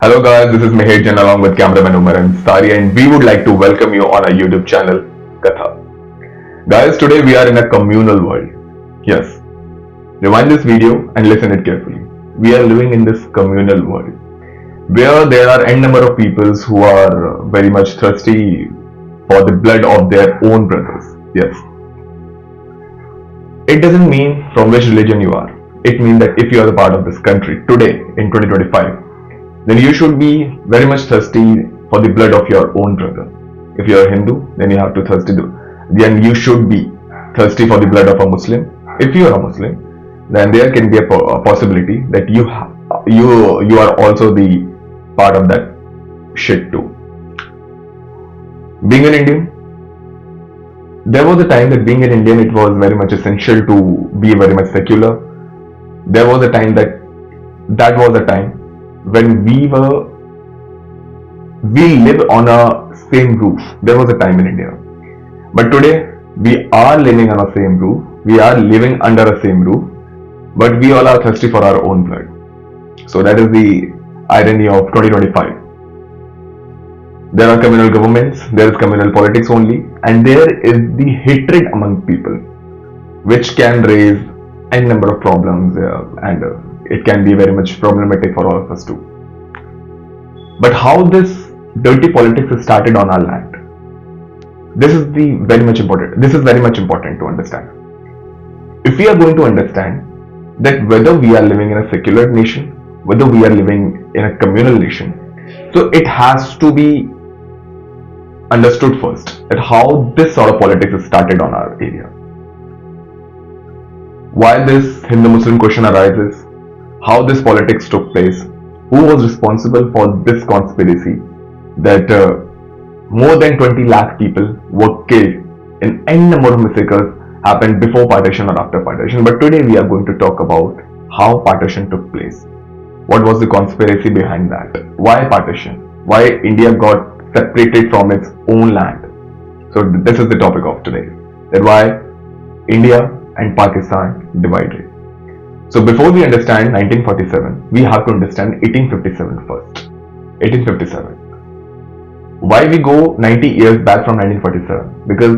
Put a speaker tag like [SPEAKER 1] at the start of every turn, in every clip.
[SPEAKER 1] Hello guys, this is Meherjan along with cameraman Umar and Sari, and we would like to welcome you on our YouTube channel Katha. Guys, today we are in a communal world. Yes, rewind this video and listen it carefully. We are living in this communal world where there are n number of peoples who are very much thirsty for the blood of their own brothers. Yes, it doesn't mean from which religion you are. It means that if you are a part of this country today in 2025, then you should be very much thirsty for the blood of your own brother. If you are a Hindu, then you have to then you should be thirsty for the blood of a Muslim. If you are a Muslim, then there can be a possibility that you are also the part of that shit too. Being an Indian, there was a time that being an Indian, it was very much essential to be very much secular. There was a time that was a time when we lived on a same roof. There was a time in India, but today we are living on a same roof. We are living under a same roof, but we all are thirsty for our own blood. So that is the irony of 2025. There are communal governments, there is communal politics only, and there is the hatred among people, which can raise n number of problems and it can be very much problematic for all of us too. But how this dirty politics started on our land, this is very much important. This is very much important to understand. If we are going to understand that whether we are living in a secular nation, whether we are living in a communal nation, so it has to be understood first that how this sort of politics started on our area. Why this Hindu-Muslim question arises, how this politics took place, who was responsible for this conspiracy that more than 20 lakh people were killed in n number of massacres happened before partition or after partition. But today we are going to talk about how partition took place. What was the conspiracy behind that? Why partition? Why India got separated from its own land? So this is the topic of today. That why India and Pakistan divided. So before we understand 1947, we have to understand 1857 first. 1857. Why we go 90 years back from 1947? Because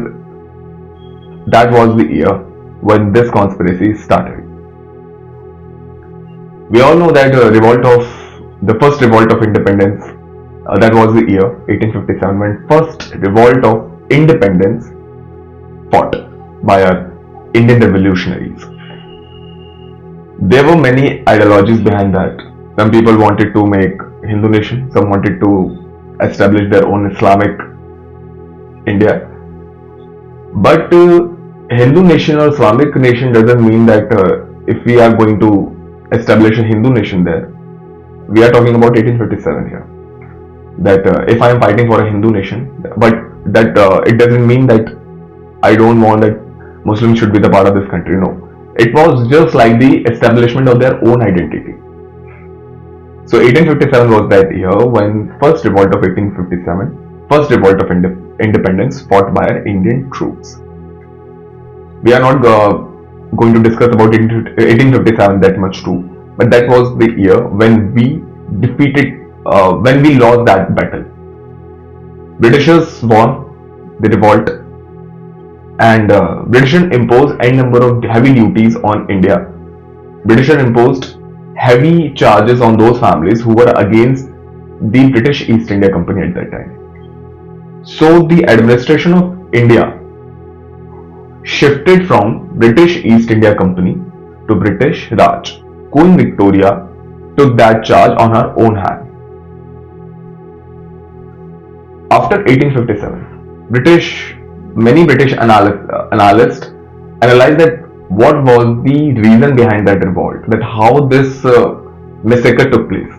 [SPEAKER 1] that was the year when this conspiracy started. We all know that the first revolt of independence, that was the year 1857 when first revolt of independence fought by our Indian revolutionaries. There were many ideologies behind that. Some people wanted to make Hindu nation, some wanted to establish their own Islamic India. But Hindu nation or Islamic nation doesn't mean that if we are going to establish a Hindu nation there, we are talking about 1857 here. That if I am fighting for a Hindu nation, but that it doesn't mean that I don't want that Muslims should be the part of this country. No. It was just like the establishment of their own identity. So 1857 was that year when first revolt of 1857, first revolt of independence fought by our Indian troops. We are not going to discuss about 1857 that much too, but that was the year when we when we lost that battle. Britishers won the revolt, and British imposed a number of heavy duties on India. British imposed heavy charges on those families who were against the British East India Company at that time. So the administration of India shifted from British East India Company to British Raj. Queen Victoria took that charge on her own hand. After 1857, many British analysts analyzed that what was the reason behind that revolt, that how this massacre took place.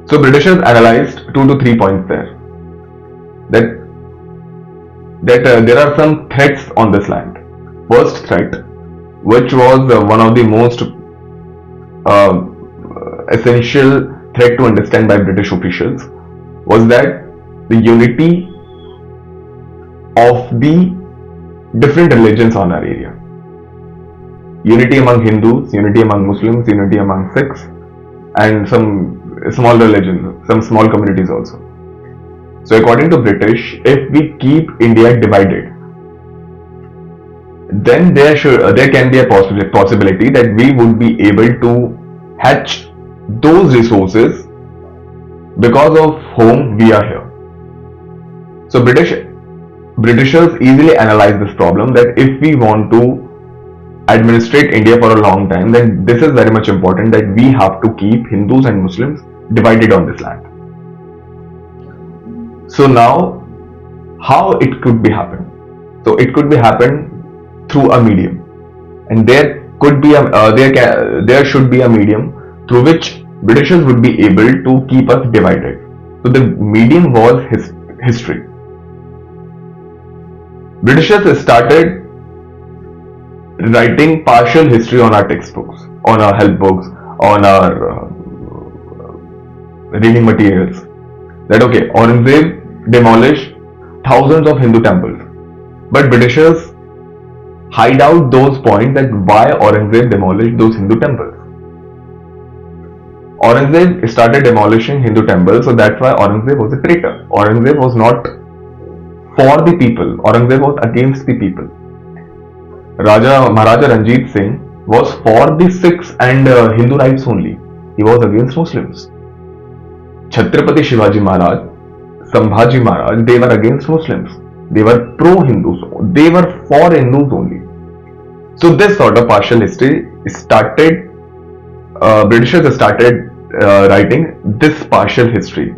[SPEAKER 1] So Britishers analyzed 2 to 3 points there. That there are some threats on this land. First threat, which was one of the most essential threat to understand by British officials, was that the unity of the different religions on our area. Unity among Hindus, unity among Muslims, unity among Sikhs, and some small religions, some small communities also. So according to British, if we keep India divided, then there can be a possibility that we would be able to hatch those resources because of whom we are here. So Britishers easily analyze this problem that if we want to administrate India for a long time, then this is very much important that we have to keep Hindus and Muslims divided on this land. So now, how it could be happen? So it could be happen through a medium, and there could be there should be a medium through which Britishers would be able to keep us divided. So the medium was history. Britishers started writing partial history on our textbooks, on our help books, on our reading materials. That okay, Aurangzeb demolished thousands of Hindu temples, but Britishers hide out those points that why Aurangzeb demolished those Hindu temples. Aurangzeb started demolishing Hindu temples, so that's why Aurangzeb was a traitor. Aurangzeb was not for the people. Aurangzeb was against the people. Maharaja Ranjit Singh was for the Sikhs and Hindu rights only. He was against Muslims. Chhatrapati Shivaji Maharaj, Sambhaji Maharaj, they were against Muslims. They were pro-Hindus. They were for Hindus only. So this sort of partial history started, Britishers started writing this partial history,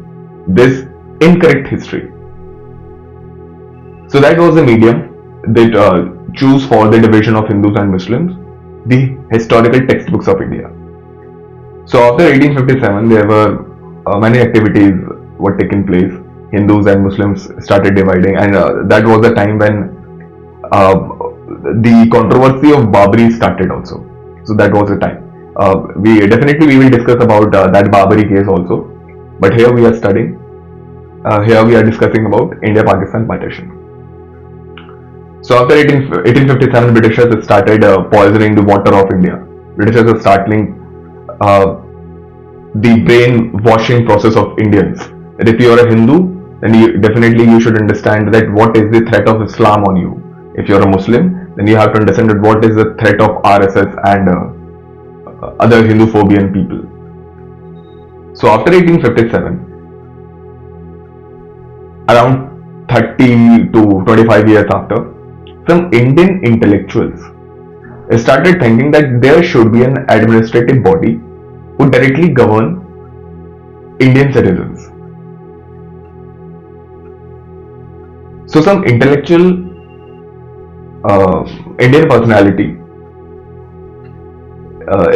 [SPEAKER 1] this incorrect history. So that was the medium that choose for the division of Hindus and Muslims, the historical textbooks of India. So after 1857, there were many activities were taking place. Hindus and Muslims started dividing, and that was the time when the controversy of Babri started also. So that was the time. We will discuss about that Babri case also. But here we are studying. Here we are discussing about India-Pakistan partition. So after 1857, Britishers started poisoning the water of India. Britishers are starting the brainwashing process of Indians. That if you are a Hindu, then you should understand that what is the threat of Islam on you. If you are a Muslim, then you have to understand that what is the threat of RSS and other Hindu phobian people. So after 1857, around 30 to 25 years after, some Indian intellectuals started thinking that there should be an administrative body who directly govern Indian citizens. So some intellectual Indian personality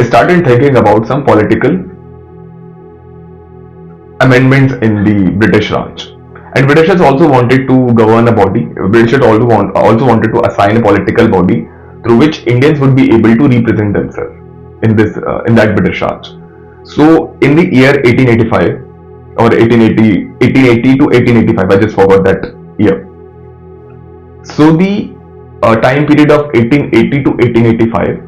[SPEAKER 1] started thinking about some political amendments in the British Raj. And Britishers also wanted to govern a body. Britishers also wanted to assign a political body through which Indians would be able to represent themselves in that British Raj. So in the year 1885 or 1880 to 1885, I just forgot that year. So the time period of 1880 to 1885,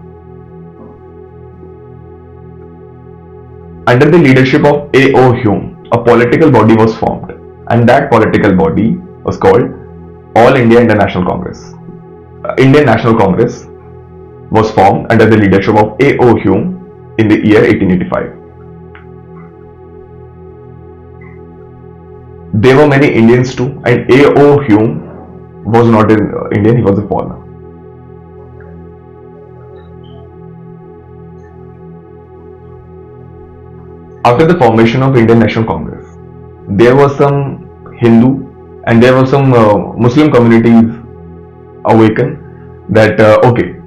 [SPEAKER 1] under the leadership of A.O. Hume, a political body was formed, and that political body was called All India International Congress. Indian National Congress was formed under the leadership of A.O. Hume in the year 1885. There were many Indians too, and A.O. Hume was not an Indian, he was a foreigner. After the formation of Indian National Congress, there was some Hindu and there were some Muslim communities awakened that okay,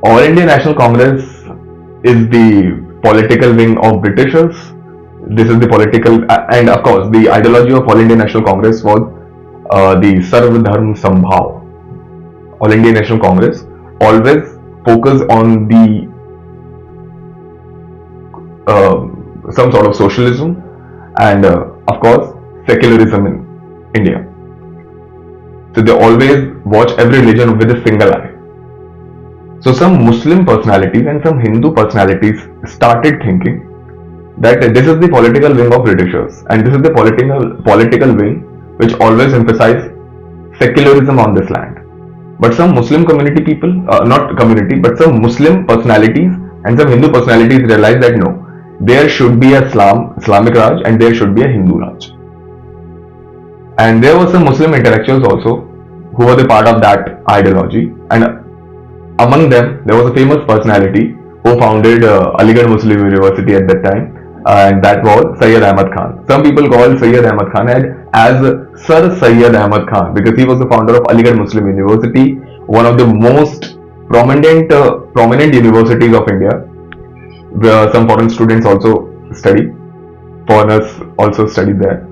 [SPEAKER 1] All India National Congress is the political wing of Britishers. This is the political, and of course the ideology of All India National Congress was the Sarv Dharm Sambhav. All India National Congress always focus on the some sort of socialism and of course secularism in India. So they always watch every religion with a single eye. So some Muslim personalities and some Hindu personalities started thinking that this is the political wing of Britishers, and this is the political wing which always emphasize secularism on this land. But some Muslim community people, not community, but some Muslim personalities and some Hindu personalities realize that no, there should be a Islamic Raj and there should be a Hindu Raj. And there were some Muslim intellectuals also who were the part of that ideology, and among them there was a famous personality who founded Aligarh Muslim University at that time, and that was Syed Ahmad Khan. Some people call Syed Ahmad Khan as Sir Syed Ahmad Khan because he was the founder of Aligarh Muslim University, one of the most prominent universities of India, where some foreign students also study. Foreigners also studied there.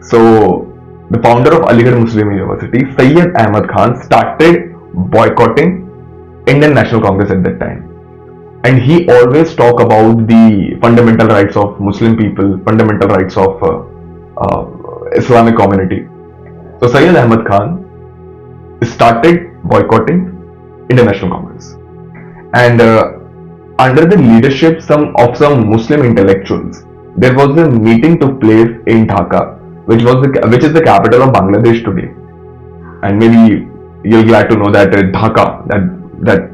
[SPEAKER 1] So the founder of Aligarh Muslim University, Syed Ahmad Khan, started boycotting Indian National Congress at that time. And he always talked about the fundamental rights of Muslim people, fundamental rights of Islamic community. So Syed Ahmad Khan started boycotting Indian National Congress. And under the leadership of some Muslim intellectuals, there was a meeting took place in Dhaka, which is the capital of Bangladesh today. And maybe you're glad to know that Dhaka, that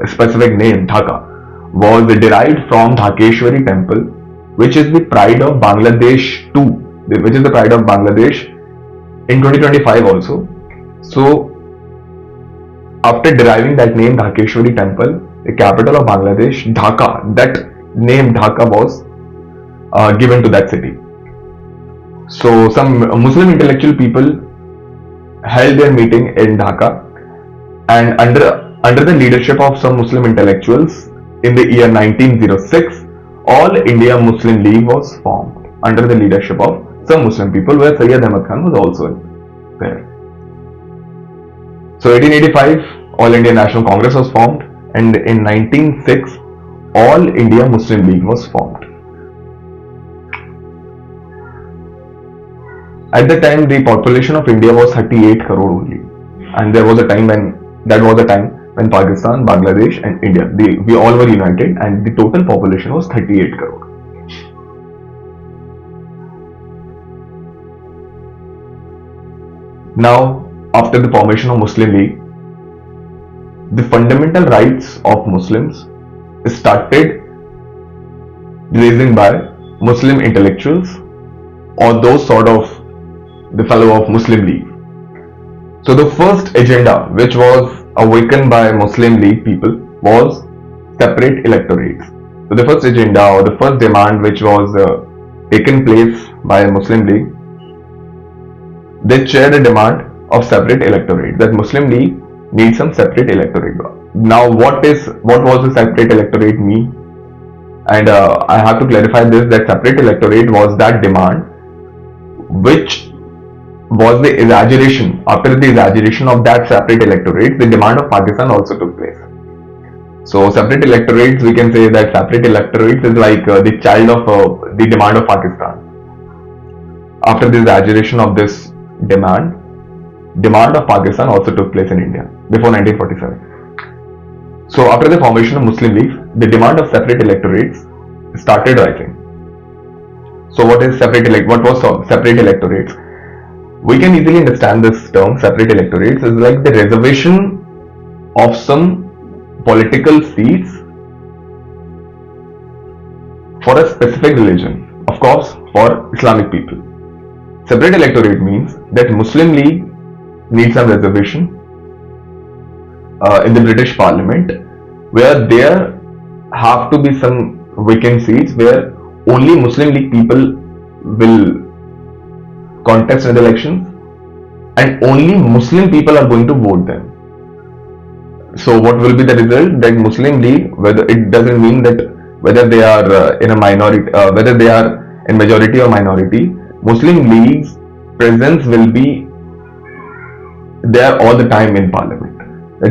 [SPEAKER 1] specific name Dhaka, was derived from Dhakeshwari temple, which is the pride of Bangladesh too, which is the pride of Bangladesh in 2025 also. So after deriving that name Dhakeshwari temple, the capital of Bangladesh, Dhaka, that name Dhaka was given to that city. So some Muslim intellectual people held their meeting in Dhaka, and under the leadership of some Muslim intellectuals in the year 1906, All India Muslim League was formed under the leadership of some Muslim people, where Syed Ahmad Khan was also there. So 1885, All India National Congress was formed, and in 1906, All India Muslim League was formed. At the time, the population of India was 38 crore only, and there was a time when Pakistan, Bangladesh, and India, we all were united, and the total population was 38 crore. Now, after the formation of Muslim League, the fundamental rights of Muslims started raising by Muslim intellectuals or those sort of the fellow of Muslim League. So the first agenda which was awakened by Muslim League people was separate electorates. So the first agenda or the first demand which was taken place by Muslim League, they shared a demand of separate electorate, that Muslim League needs some separate electorate. Now what was the separate electorate mean? And I have to clarify this, that separate electorate was that demand which was the exaggeration. After the exaggeration of that separate electorate, the demand of Pakistan also took place. So separate electorates, we can say that separate electorates is like the child of the demand of Pakistan. After the exaggeration of this demand of Pakistan also took place in India before 1947. So after the formation of Muslim League, the demand of separate electorates started rising. So what was separate electorates? We can easily understand this term separate electorates is like the reservation of some political seats for a specific religion, of course for Islamic people. Separate electorate means that Muslim League needs some reservation in the British Parliament, where there have to be some vacant seats where only Muslim League people will contest in the elections, and only Muslim people are going to vote them. So what will be the result? That Muslim League, whether it doesn't mean that whether they are in a minority, whether they are in majority or minority, Muslim League's presence will be there all the time in Parliament.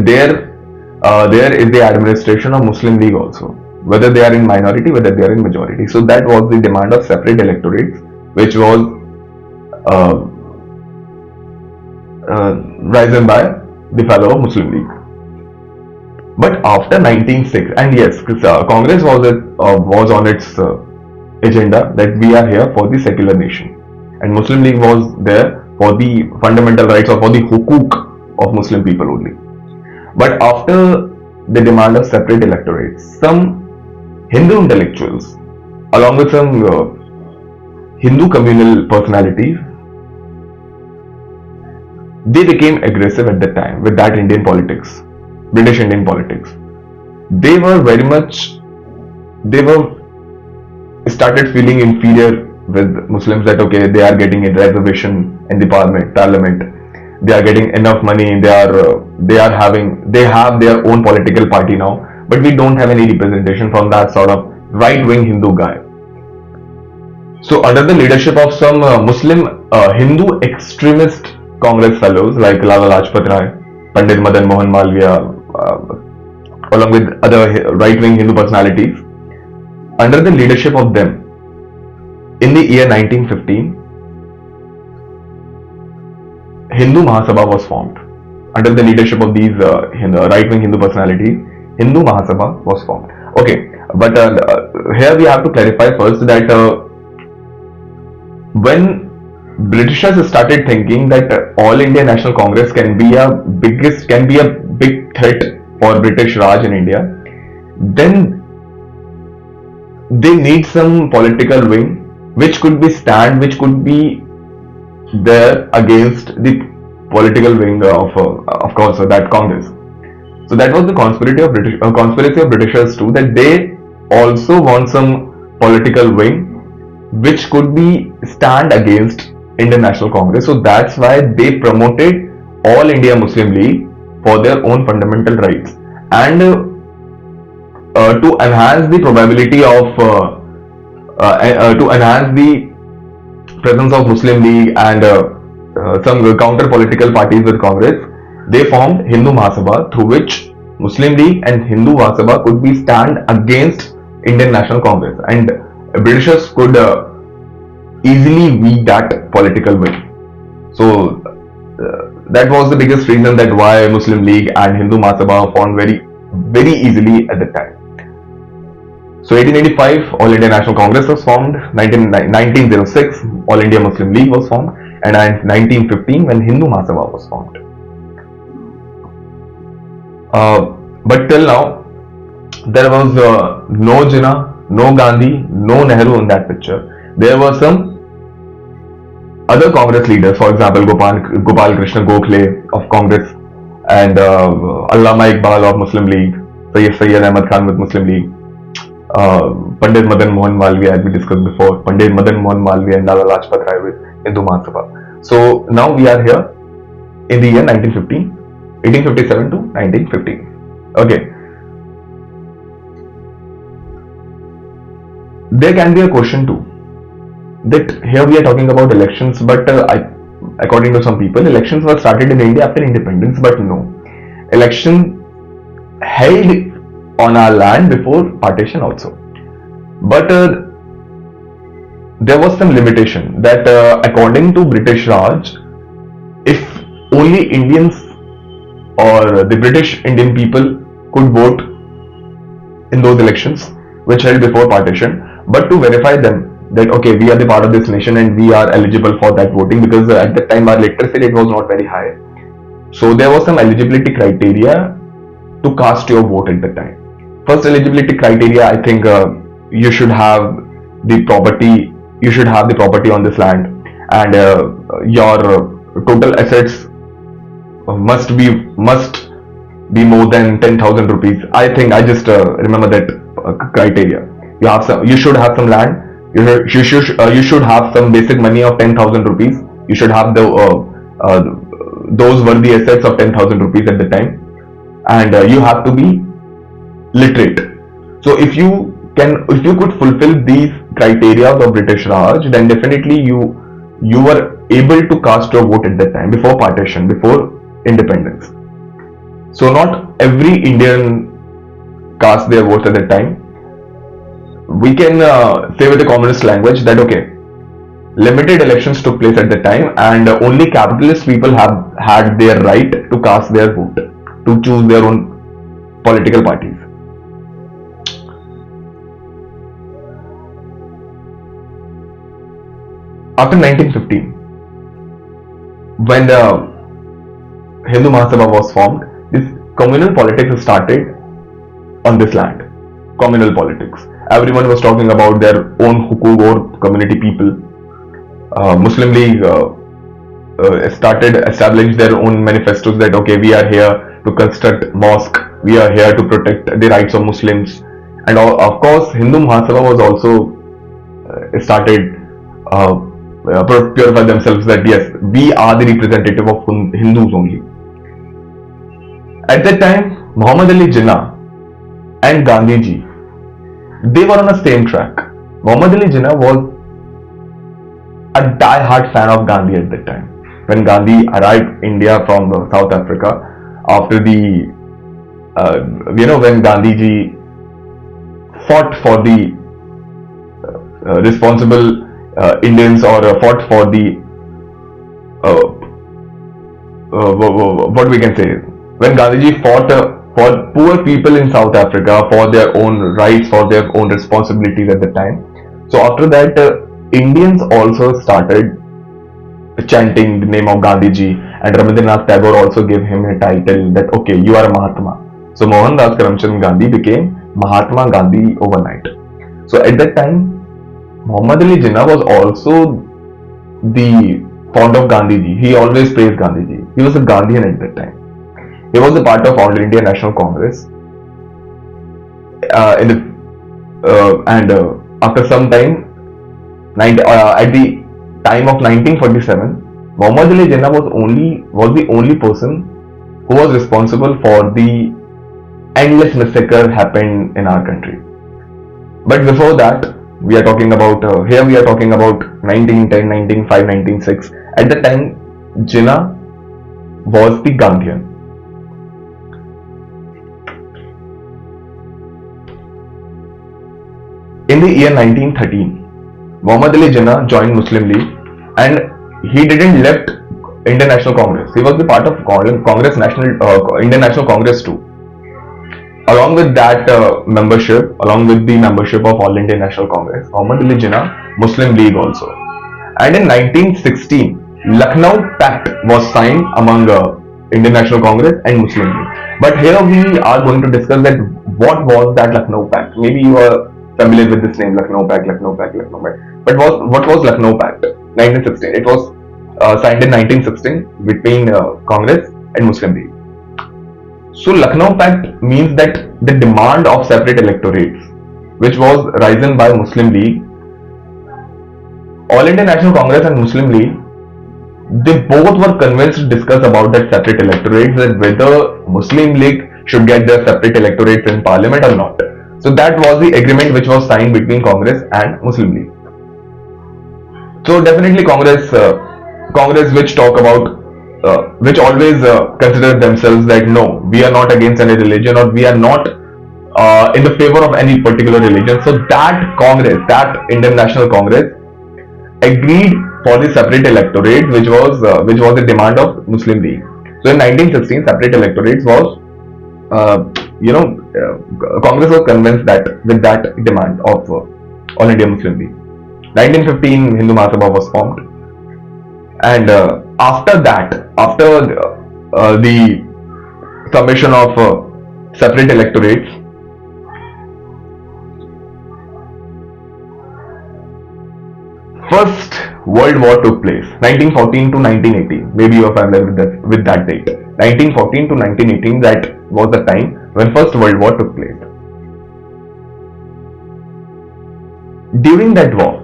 [SPEAKER 1] There is the administration of Muslim League also, whether they are in minority, whether they are in majority. So that was the demand of separate electorates, which was risen by the fellow of Muslim League. But after 1906, and yes, Congress was on its agenda that we are here for the secular nation, and Muslim League was there for the fundamental rights or for the hukuk of Muslim people only. But after the demand of separate electorates, some Hindu intellectuals, along with some Hindu communal personalities, they became aggressive at that time with that Indian politics, British Indian politics. They were very much, they were started feeling inferior with Muslims, that okay, they are getting a reservation in the parliament, they are getting enough money, they have their own political party now, but we don't have any representation from that sort of right-wing Hindu guy. So under the leadership of some Muslim Hindu extremist Congress fellows like Lala Lajpat Rai, Pandit Madan Mohan Malviya, along with other right-wing Hindu personalities, under the leadership of them, in the year 1915, Hindu Mahasabha was formed. Under the leadership of these right-wing Hindu personalities, Hindu Mahasabha was formed. Okay, but here we have to clarify first that when Britishers started thinking that All India National Congress can be a big threat for British Raj in India, then they need some political wing which could be there against the political wing of course, that Congress. So that was the conspiracy of Britishers too, that they also want some political wing which could be stand against Indian National Congress. So that's why they promoted All India Muslim League for their own fundamental rights, and to enhance the probability of to enhance the presence of Muslim League and some counter political parties with Congress, they formed Hindu Mahasabha, through which Muslim League and Hindu Mahasabha could be stand against Indian National Congress, and Britishers could easily weak that political wing. So that was the biggest reason that why Muslim League and Hindu Mahasabha formed very easily at the time. So 1885, All India National Congress was formed. 1906, All India Muslim League was formed, and 1915, when Hindu Mahasabha was formed. But till now, there was no Jinnah, no Gandhi, no Nehru in that picture. There were some other Congress leaders, for example, Gopal Krishna Gokhale of Congress, and Allama Iqbal of Muslim League, Sayyid Ahmad Khan with Muslim League, Pandit Madan Mohan Malviya, as we discussed before, Pandit Madan Mohan Malviya and Lala Lajpat Rai with Hindu Mahasabha. So now we are here in the year 1915, 1857 to 1915. Okay. There can be a question too, that here we are talking about elections, but according to some people, elections were started in India after independence, but no. Election held on our land before partition also. But there was some limitation that according to British Raj, if only Indians or the British Indian people could vote in those elections which held before partition, but to verify them that okay, we are the part of this nation and we are eligible for that voting, because at that time our literacy rate was not very high. So there was some eligibility criteria to cast your vote at that time. First eligibility criteria, I think you should have the property on this land, and your total assets must be more than 10,000 rupees. I think I just remember that criteria. You should have some land. You should have some basic money of 10,000 rupees. You should have those were the assets of 10,000 rupees at the time, and you have to be literate. So if you could fulfill these criteria of the British Raj, then definitely you were able to cast your vote at that time, before partition, before independence. So not every Indian cast their votes at that time. We can say with the communist language that okay, limited elections took place at that time, and only capitalist people have had their right to cast their vote, to choose their own political parties. After 1915, when the Hindu Mahasabha was formed, this communal politics started on this land. Communal politics. Everyone was talking about their own hukuk or community people. Muslim League established their own manifestos that okay, we are here to construct mosque, we are here to protect the rights of Muslims, and of course Hindu Mahasabha was also started purify themselves that yes, we are the representative of Hindus only. At that time, Muhammad Ali Jinnah and Gandhiji, they were on the same track. Muhammad Ali Jinnah was a die-hard fan of Gandhi at that time. When Gandhi arrived India from South Africa after the, when Gandhiji fought for the responsible Indians or fought for the what we can say, when Gandhiji fought for poor people in South Africa for their own rights, for their own responsibilities at the time. So after that, Indians also started chanting the name of Gandhiji, and Rabindranath Tagore also gave him a title that okay, you are a Mahatma. So Mohandas Karamchand Gandhi became Mahatma Gandhi overnight. So at that time, Muhammad Ali Jinnah was also the fond of Gandhiji. He always praised Gandhiji. He was a Gandhian at that time. He was a part of All India National Congress. After some time, at the time of 1947, Muhammad Ali Jinnah was the only person who was responsible for the endless massacre happened in our country. But before that, we are talking about 1910, 1905, 1906. At the time, Jinnah was the Gandhian. In the year 1913, Muhammad Ali Jinnah joined Muslim League, and he didn't left Indian National Congress. He was the part of Indian National Congress too. Along with that along with the membership of All India National Congress, Muhammad Ali Jinnah, Muslim League also. And in 1916, Lucknow Pact was signed among Indian National Congress and Muslim League. But here we are going to discuss that what was that Lucknow Pact. Maybe you are familiar with this name, Lucknow Pact. But what was Lucknow Pact? 1916. It was signed in 1916 between Congress and Muslim League. So Lucknow Pact means that the demand of separate electorates, which was risen by Muslim League, All India National Congress and Muslim League, they both were convinced to discuss about that separate electorates, that whether Muslim League should get their separate electorates in Parliament or not. So that was the agreement which was signed between Congress and Muslim League. So definitely Congress which talk about which always consider themselves that no, we are not against any religion, or we are not in the favor of any particular religion. So that Congress, that Indian National Congress, agreed for the separate electorate, which was the demand of Muslim League. So in 1916, separate electorates was Congress was convinced that with that demand of All India Muslim League. 1915, Hindu Mahasabha was formed, and after the submission of separate electorates, First World War took place, 1914 to 1918. Maybe you are familiar with that date. 1914 to 1918, that was the time when First World War took place. During that war,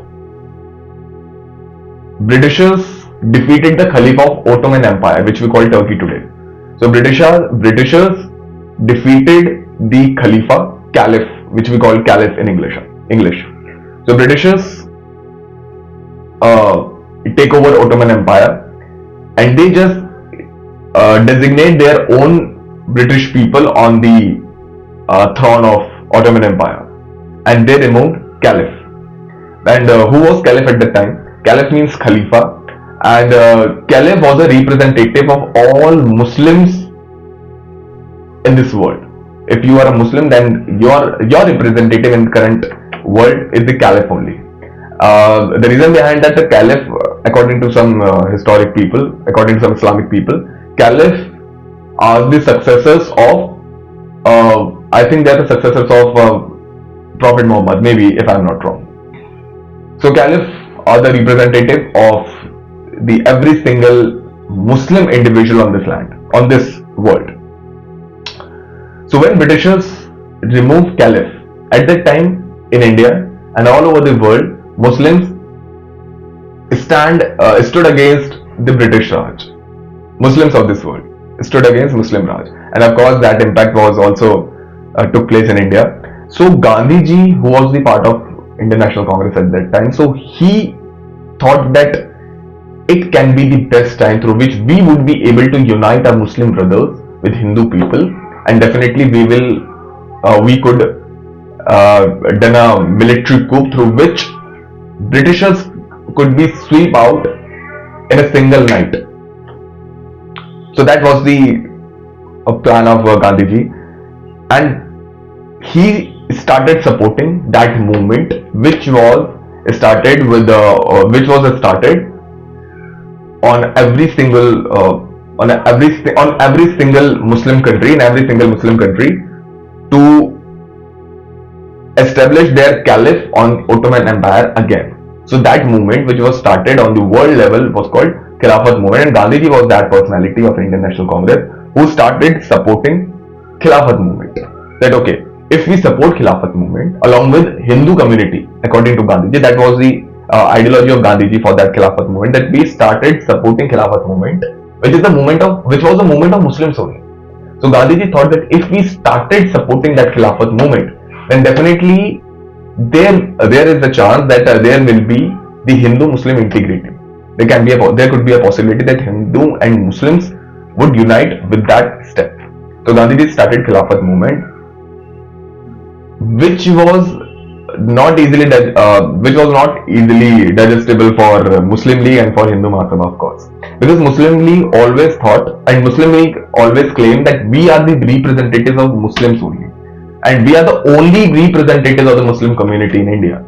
[SPEAKER 1] Britishers defeated the Caliph of Ottoman Empire, which we call Turkey today. So Britishers defeated the Caliph, which we call Caliph in English. So Britishers take over Ottoman Empire, and they just designate their own British people on the throne of Ottoman Empire, and they removed Caliph. And who was Caliph at that time? Caliph means Khalifa, and Caliph was a representative of all Muslims in this world. If you are a Muslim, then your representative in the current world is the Caliph only. The reason behind that, the Caliph, according to some historic people, according to some Islamic people, Caliph are the successors of, I think they are the successors of Prophet Muhammad, maybe, if I am not wrong. So Caliph are the representative of the every single Muslim individual on this land, on this world. So when Britishers removed Caliph, at that time in India and all over the world, Muslims stood against the British Raj. Muslims of this world stood against Muslim Raj, and of course that impact was also took place in India. So Gandhiji, who was the part of Indian National Congress at that time, so he thought that it can be the best time through which we would be able to unite our Muslim brothers with Hindu people, and definitely we could done a military coup through which Britishers could be swept out in a single night. So that was the plan of Gandhiji, and he started supporting that movement, which was started on every single Muslim country, in every single Muslim country, to establish their caliph on Ottoman Empire again. So that movement, which was started on the world level, was called Khilafat movement, and Gandhiji was that personality of Indian National Congress who started supporting Khilafat movement. That okay, if we support Khilafat movement along with Hindu community, according to Gandhiji, that was the ideology of Gandhiji for that Khilafat movement, that we started supporting Khilafat movement, which was the movement of Muslims only. So Gandhiji thought that if we started supporting that Khilafat movement, then definitely there is a chance that there will be the Hindu-Muslim integrity. There could be a possibility that Hindu and Muslims would unite with that step. So Gandhiji started Khilafat movement, which was not easily digestible for Muslim League and for Hindu Mahasabha, of course, because Muslim League always thought, and Muslim League always claimed, that we are the representatives of Muslims only, and we are the only representatives of the Muslim community in India.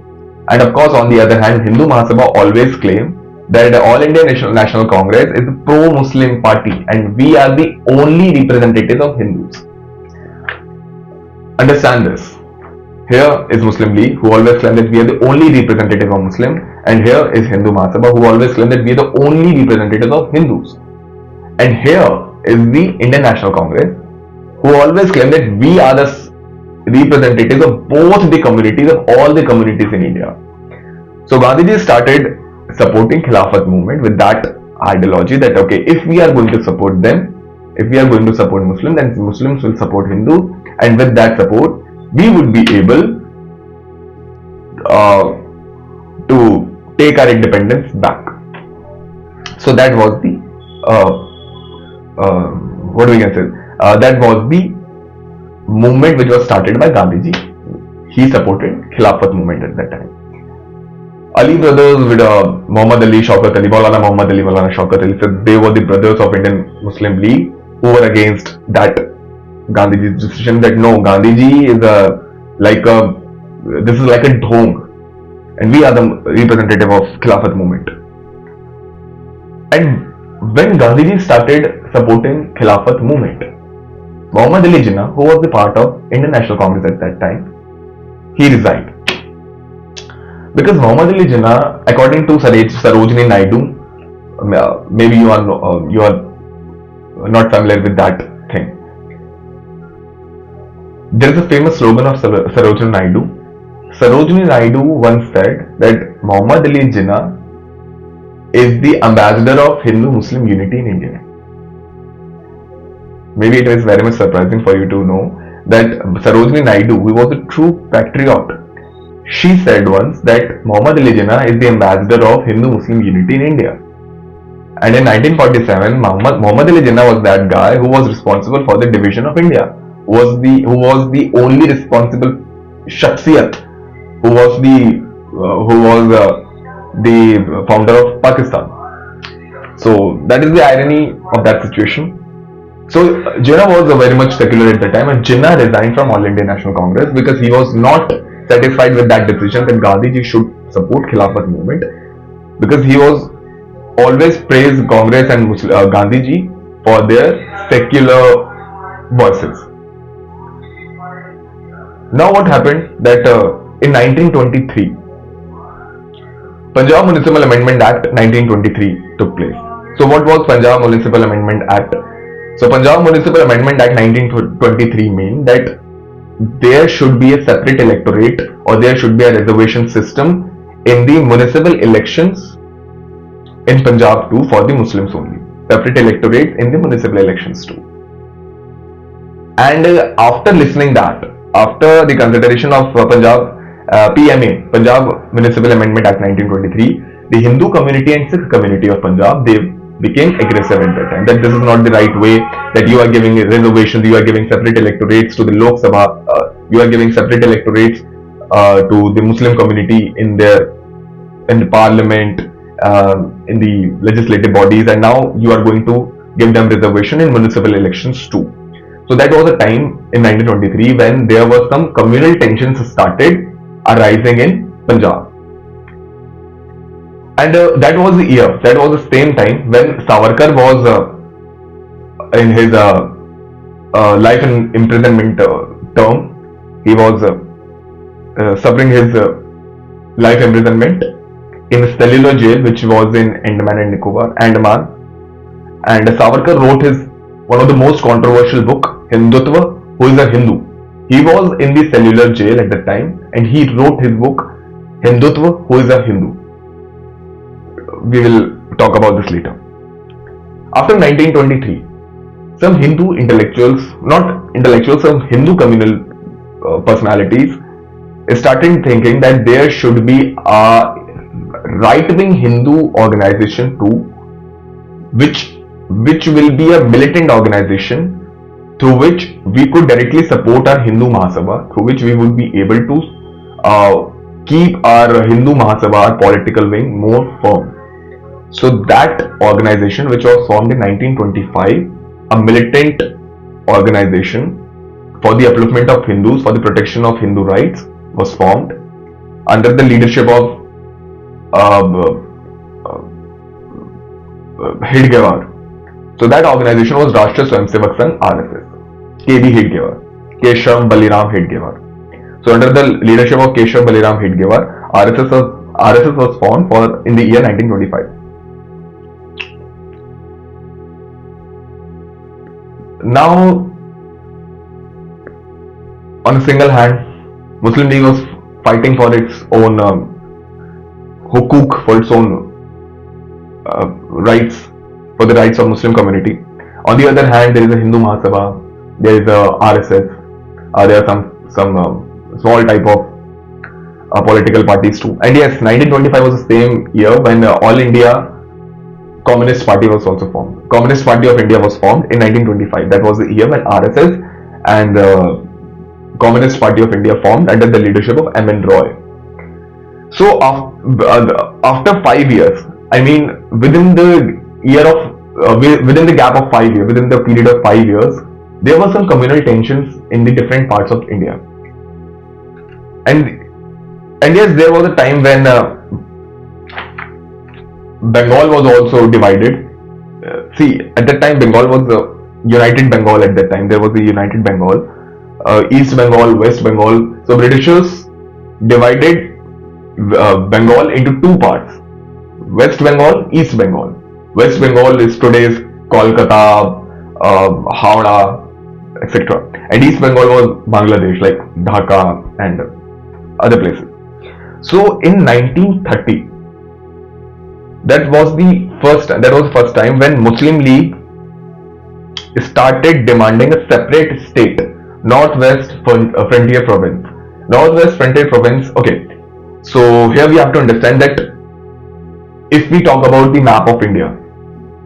[SPEAKER 1] And of course, on the other hand, Hindu Mahasabha always claim that the All India National Congress is a pro-Muslim party, and we are the only representatives of Hindus. Understand this. Here is Muslim League, who always claim that we are the only representative of Muslim, and here is Hindu Mahasabha, who always claim that we are the only representatives of Hindus. And here is the Indian National Congress, who always claim that we are the representatives of both the communities, of all the communities in India. So Gandhiji started supporting Khilafat movement with that ideology, that okay, if we are going to support them, if we are going to support Muslims, then Muslims will support Hindus, and with that support, we would be able to take our independence back. So that was the that was the movement which was started by Gandhiji. He supported Khilafat movement at that time. Ali brothers with Muhammad Ali, Shaukat Ali, Maulana Muhammad Ali, Maulana Shaukat Ali, so they were the brothers of Indian Muslim League who were against that Gandhiji's decision, that no, Gandhiji is this is like a dhong, and we are the representative of Khilafat movement. And when Gandhiji started supporting Khilafat movement, Muhammad Ali Jinnah, who was the part of Indian National Congress at that time, he resigned. Because Muhammad Ali Jinnah, according to Sarojini Naidu, maybe you are not familiar with that thing. There is a famous slogan of Sarojini Naidu. Sarojini Naidu once said that Muhammad Ali Jinnah is the ambassador of Hindu-Muslim unity in India. Maybe it is very much surprising for you to know that Sarojini Naidu, who was a true patriot, she said once that Muhammad Ali Jinnah is the ambassador of Hindu-Muslim unity in India. And in 1947, Muhammad Ali Jinnah was that guy who was responsible for the division of India, who was the only responsible shakhsiyat, who was the founder of Pakistan. So that is the irony of that situation. So Jinnah was very much secular at the time, and Jinnah resigned from All India National Congress because he was not satisfied with that decision that Gandhiji should support Khilafat movement because he was always praised Congress and Gandhi ji for their secular voices. Now what happened that in 1923, Punjab Municipal Amendment Act 1923 took place. So what was Punjab Municipal Amendment Act? So Punjab Municipal Amendment Act 1923 means that there should be a separate electorate or there should be a reservation system in the municipal elections in Punjab too for the Muslims only. Separate electorate in the municipal elections too. And after listening that, after the consideration of Punjab PMA, Punjab Municipal Amendment Act 1923, the Hindu community and Sikh community of Punjab, they became aggressive at that time. That this is not the right way, that you are giving reservations, you are giving separate electorates to the Lok Sabha, you are giving separate electorates to the Muslim community in the parliament, in the legislative bodies, and now you are going to give them reservation in municipal elections too. So that was a time in 1923 when there was some communal tensions started arising in Punjab. And that was the year, that was the same time when Savarkar was in his life in imprisonment term. He was suffering his life imprisonment in a cellular jail which was in Andaman and Nicobar, Andaman. And Savarkar wrote his one of the most controversial book, Hindutva, Who is a Hindu. He was in the cellular jail at that time and he wrote his book, Hindutva, Who is a Hindu. We will talk about this later. After 1923, some Hindu intellectuals, not intellectuals, some Hindu communal personalities started thinking that there should be a right-wing Hindu organization too, which will be a militant organization through which we could directly support our Hindu Mahasabha, through which we would be able to keep our Hindu Mahasabha, our political wing, more firm. So that organization, which was formed in 1925, a militant organization for the upliftment of Hindus, for the protection of Hindu rights, was formed under the leadership of Hedgewar. So that organization was Rashtriya Swayamsevak Sangh, RSS, KB Hedgewar, Keshav Baliram Hedgewar. So under the leadership of Keshav Baliram Hedgewar, RSS was formed in the year 1925. Now, on a single hand, Muslim League was fighting for its own hukuk, for its own rights, for the rights of Muslim community. On the other hand, there is a Hindu Mahasabha, there is a RSS, there are some small type of political parties too. And yes, 1925 was the same year when All India Communist Party was also formed. Communist Party of India was formed in 1925. That was the year when RSS and Communist Party of India formed under the leadership of M.N. Roy. So after 5 years, I mean within the year of within the gap of 5 years, within the period of 5 years, there were some communal tensions in the different parts of India. And yes, there was a time when Bengal was also divided. See, at that time Bengal was United Bengal. At that time there was a United Bengal, East Bengal, West Bengal. So Britishers divided Bengal into two parts: West Bengal, East Bengal. West Bengal is today's Kolkata, Howrah, etc. And East Bengal was Bangladesh, like Dhaka and other places. So in 1930, that was the first time when Muslim League started demanding a separate state, Northwest Frontier Province. Northwest Frontier Province. Okay, so here we have to understand that if we talk about the map of India,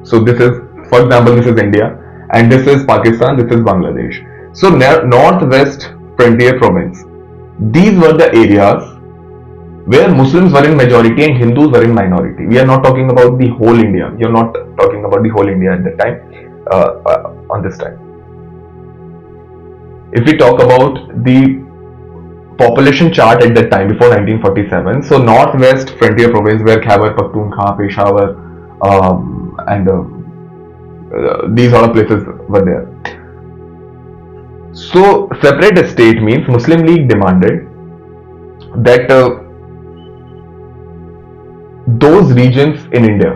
[SPEAKER 1] so this is, for example, this is India and this is Pakistan, this is Bangladesh. So Northwest Frontier Province, these were the areas where Muslims were in majority and Hindus were in minority. We are not talking about the whole India. We are not talking about the whole India at that time, on this time. If we talk about the population chart at that time before 1947. So Northwest Frontier Province, where Khyber Pakhtunkhwa, Peshawar, and these other places were there. So separate state means Muslim League demanded that those regions in India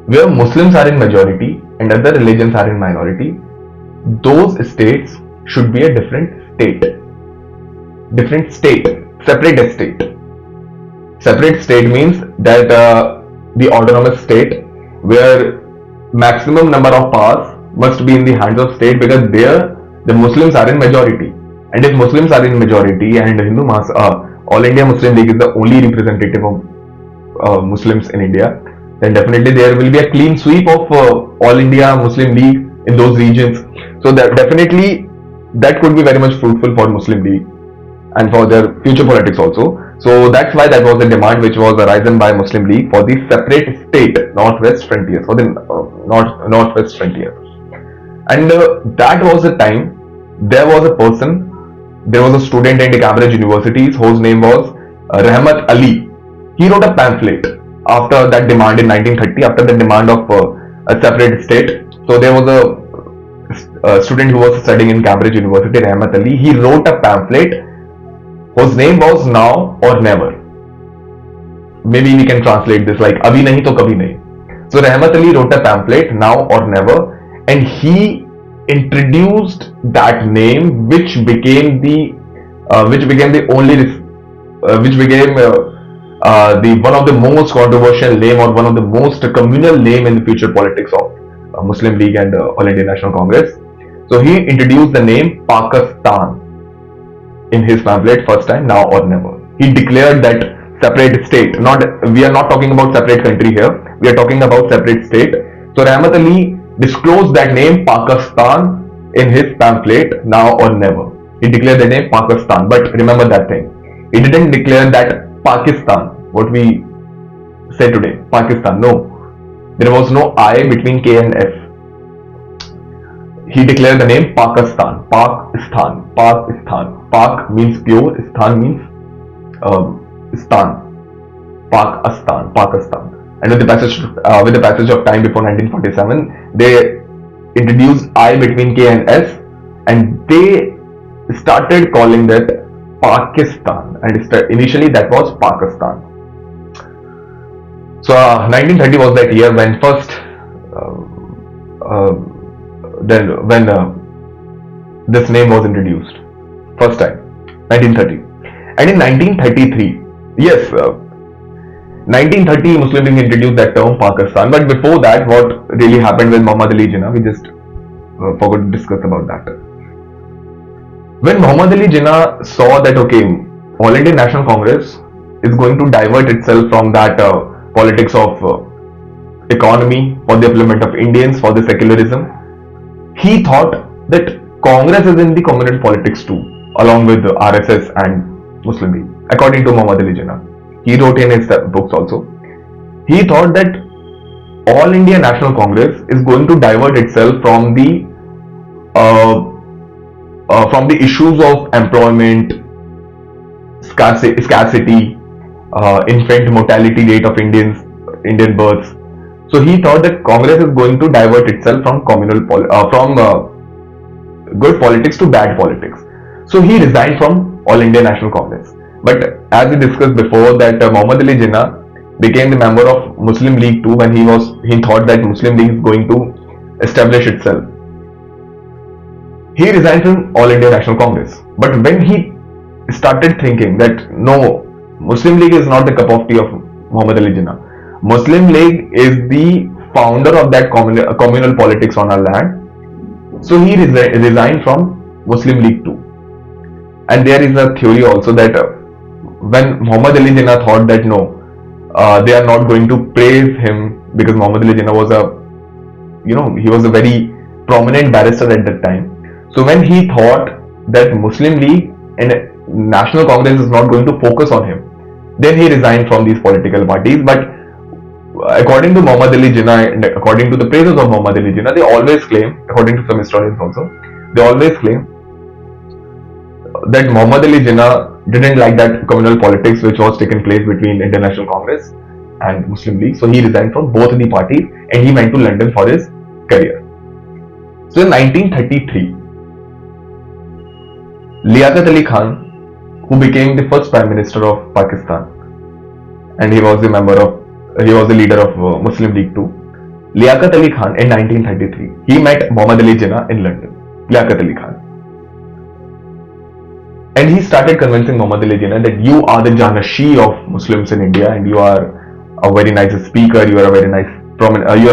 [SPEAKER 1] where Muslims are in majority and other religions are in minority, those states should be a different state, separate state. Separate state means that the autonomous state where maximum number of powers must be in the hands of state, because there the Muslims are in majority, and if Muslims are in majority and Hindu mass, All India Muslim League is the only representative of Muslims in India, then definitely there will be a clean sweep of All India Muslim League in those regions. So that definitely that could be very much fruitful for Muslim League and for their future politics also. So that's why that was the demand which was arisen by Muslim League for the separate state, Northwest Frontier, for the Northwest Frontier. And that was the time there was a student in Cambridge University whose name was Rahmat Ali. He wrote a pamphlet after that demand in 1930, after the demand of a separate state. So there was a student who was studying in Cambridge University, Rahmat Ali. He wrote a pamphlet whose name was Now or Never. Maybe we can translate this like Abhi Nahi To Kabhi Nahi. So Rahmat Ali wrote a pamphlet, Now or Never, and he introduced that name, which became the one of the most controversial name, or one of the most communal name in the future politics of Muslim League and All India National Congress. So he introduced the name Pakistan in his pamphlet first time, Now or Never. He declared that separate state. We are not talking about separate country here. We are talking about separate state. So Rahmat Ali disclosed that name Pakistan in his pamphlet, Now or Never. He declared the name Pakistan. But remember that thing. He didn't declare that Pakistan, what we say today, Pakistan. No. There was no I between K and S. He declared the name Pakistan. Pakistan. Pak means pure, Stan means Stan. Pakistan. And with the passage of time before 1947, they introduced I between K and S, and they started calling that Pakistan, and initially that was Pakistan. So 1930 was that year when this name was introduced first time, 1930. And in 1933, yes, 1930 Muslim League introduced that term Pakistan. But before that, what really happened with Muhammad Ali Jinnah, we just forgot to discuss about that. When Muhammad Ali Jinnah saw that, okay, All India National Congress is going to divert itself from that politics of economy for the development of Indians, for the secularism, he thought that Congress is in the communal politics too, along with the RSS and Muslim League. According to Muhammad Ali Jinnah, he wrote in his books also. He thought that All India National Congress is going to divert itself from the issues of employment, scarcity, infant mortality rate of Indian births. So he thought that Congress is going to divert itself from good politics to bad politics. So he resigned from All India National Congress. But as we discussed before, that Muhammad Ali Jinnah became the member of Muslim League too when he thought that Muslim League is going to establish itself. He resigned from All India National Congress. But when he started thinking that no, Muslim League is not the cup of tea of Muhammad Ali Jinnah. Muslim League is the founder of that communal politics on our land. So he resigned from Muslim League too. And there is a theory also that when Muhammad Ali Jinnah thought that no, they are not going to praise him, because Muhammad Ali Jinnah was he was a very prominent barrister at that time. So when he thought that Muslim League and National Congress is not going to focus on him, then he resigned from these political parties. But according to Muhammad Ali Jinnah and according to the praises of Muhammad Ali Jinnah, they always claim, according to some historians also, they always claim that Muhammad Ali Jinnah didn't like that communal politics which was taking place between Indian National Congress and Muslim League. So he resigned from both the parties and he went to London for his career. So in 1933, Liaquat Ali Khan, who became the first Prime Minister of Pakistan, and he was the leader of Muslim League too. Liaquat Ali Khan in 1933, he met Muhammad Ali Jinnah in London. Liaquat Ali Khan. And he started convincing Muhammad Ali Jinnah that you are the Janashi of Muslims in India and you are a very nice speaker, you are a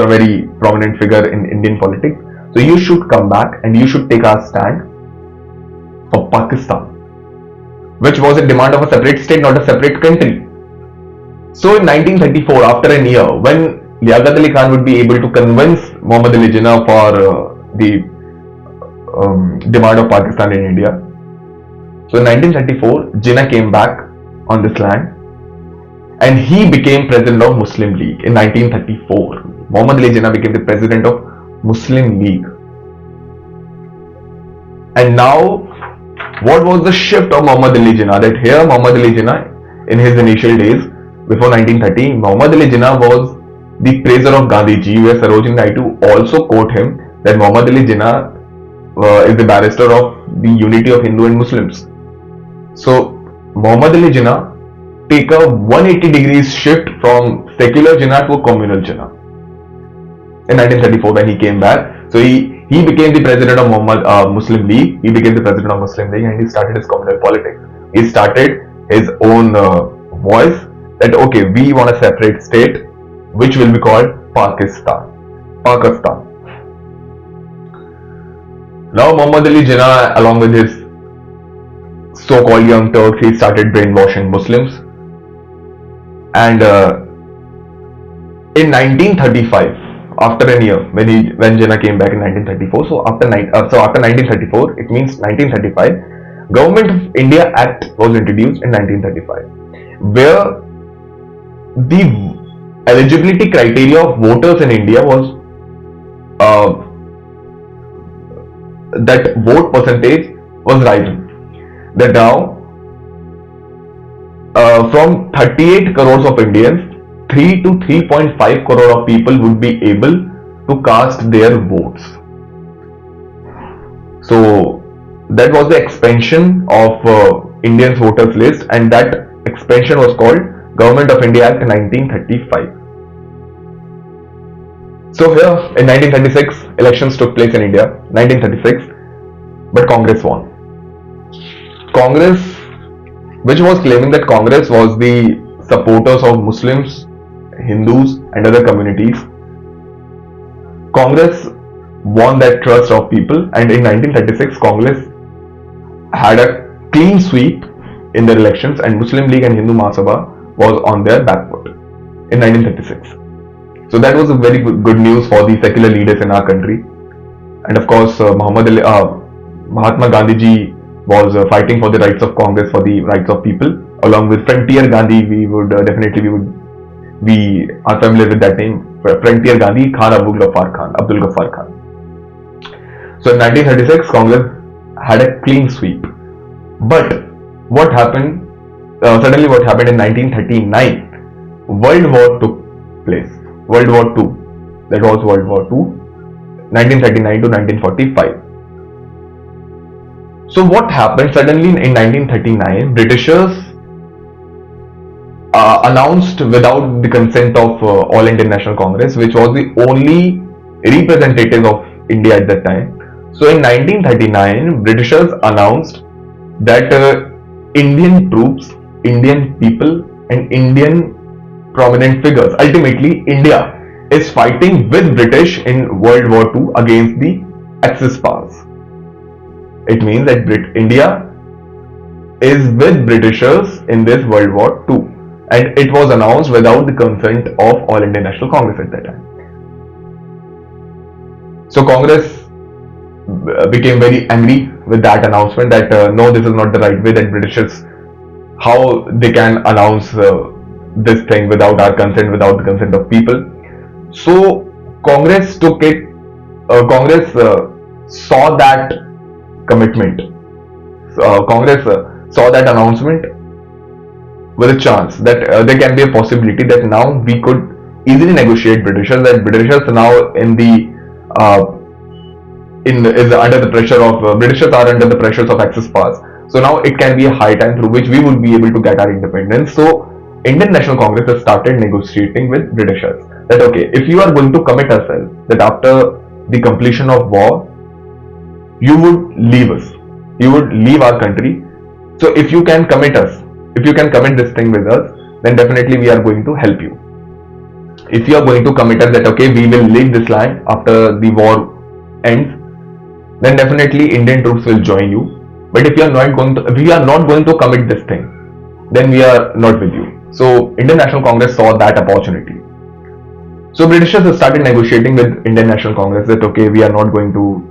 [SPEAKER 1] very prominent figure in Indian politics. So you should come back and you should take our stand for Pakistan, which was a demand of a separate state, not a separate country. So in 1934, after a year, when Liaquat Ali Khan would be able to convince Muhammad Ali Jinnah for the demand of Pakistan in India, so in 1934, Jinnah came back on this land and he became president of Muslim League in 1934. Muhammad Ali Jinnah became the president of Muslim League. And now, what was the shift of Muhammad Ali Jinnah? That here Muhammad Ali Jinnah, in his initial days, before 1930, Muhammad Ali Jinnah was the praiser of Gandhiji, where Sarojini Naidu also quote him that Muhammad Ali Jinnah is the barrister of the unity of Hindu and Muslims. So Muhammad Ali Jinnah take a 180 degrees shift from secular Jinnah to a communal Jinnah in 1934 when he came back. So he became the president of Muslim League. He became the president of Muslim League and he started his communal politics. He started his own voice that okay, we want a separate state which will be called Pakistan. Now Muhammad Ali Jinnah, along with his so-called young Turks, he started brainwashing Muslims. And in 1935, after a year, when Jinnah came back in 1934, so after 1934, it means 1935, Government of India Act was introduced in 1935, where the eligibility criteria of voters in India was that vote percentage was rising. That now from 38 crores of Indians, 3 to 3.5 crore of people would be able to cast their votes. So that was the expansion of Indians voters list, and that expansion was called Government of India Act 1935. So here in 1936, elections took place in India, 1936, but Congress won. Congress, which was claiming that Congress was the supporters of Muslims, Hindus and other communities, Congress won that trust of people, and in 1936 Congress had a clean sweep in their elections and Muslim League and Hindu Mahasabha was on their back foot in 1936. So that was a very good news for the secular leaders in our country. And of course Mahatma Gandhi was fighting for the rights of Congress, for the rights of people, along with Frontier Gandhi. We are familiar with that name, Frontier Gandhi, Khan Abdul Ghaffar Khan. So in 1936 Congress had a clean sweep, but what happened in 1939, World War took place. World War II, that was World War II, 1939 to 1945. So what happened suddenly in 1939, Britishers announced without the consent of All Indian National Congress, which was the only representative of India at that time. So in 1939, Britishers announced that Indian troops, Indian people and Indian prominent figures, ultimately India is fighting with British in World War II against the Axis powers. It means that India is with Britishers in this World War II, and it was announced without the consent of All Indian National Congress at that time. So Congress became very angry with that announcement that no, this is not the right way, that Britishers, how they can announce this thing without our consent, without the consent of people. So Congress took it, Congress saw that commitment, Congress saw that announcement with a chance that there can be a possibility that now we could easily negotiate Britishers, that Britishers now in the is under the pressure of Britishers are under the pressures of Axis powers. So now it can be a high time through which we would be able to get our independence. So Indian National Congress has started negotiating with Britishers that okay, if you are going to commit ourselves that after the completion of war, you would leave us, you would leave our country. So if you can commit us, if you can commit this thing with us, then definitely we are going to help you. If you are going to commit us that okay, we will leave this land after the war ends, then definitely Indian troops will join you. But if you are not going to, if we are not going to commit this thing, then we are not with you. So Indian National Congress saw that opportunity. So Britishers started negotiating with Indian National Congress that okay, we are not going to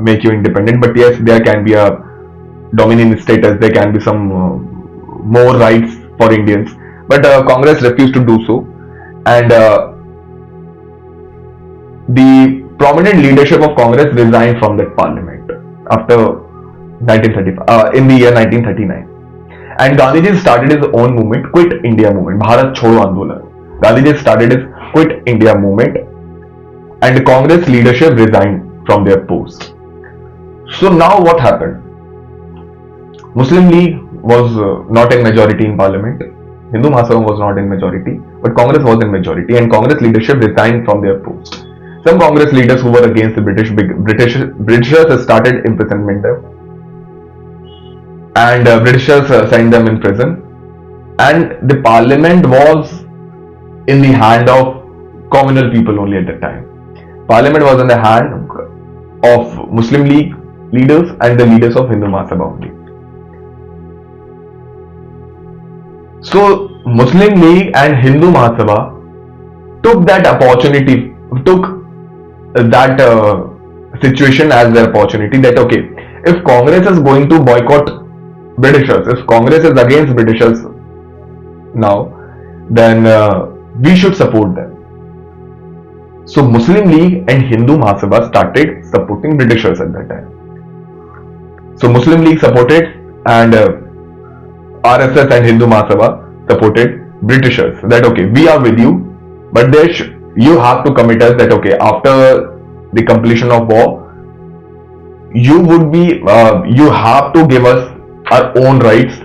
[SPEAKER 1] make you independent, but yes, there can be a dominion status, there can be some more rights for Indians. But Congress refused to do so, and the prominent leadership of Congress resigned from that parliament after 1935, in the year 1939. And Gandhiji started his own movement, Quit India movement, Bharat Chodo Andolan. Gandhiji started his Quit India movement, and the Congress leadership resigned from their post. So now what happened? Muslim League was not in majority in parliament. Hindu Mahasabha was not in majority, but Congress was in majority, and Congress leadership resigned from their post. Some Congress leaders who were against the Britishers started imprisonment them, and Britishers sent them in prison, and the parliament was in the hand of communal people only at that time. Parliament was in the hand of Muslim League leaders and the leaders of Hindu Mahasabha only. So Muslim League and Hindu Mahasabha took that opportunity, took that situation as their opportunity that okay, if Congress is going to boycott Britishers, if Congress is against Britishers now, then we should support them. So Muslim League and Hindu Mahasabha started supporting Britishers at that time. So Muslim League supported, and RSS and Hindu Mahasabha supported Britishers that okay, we are with you, but you have to commit us that okay, after the completion of war, you would be you have to give us our own rights,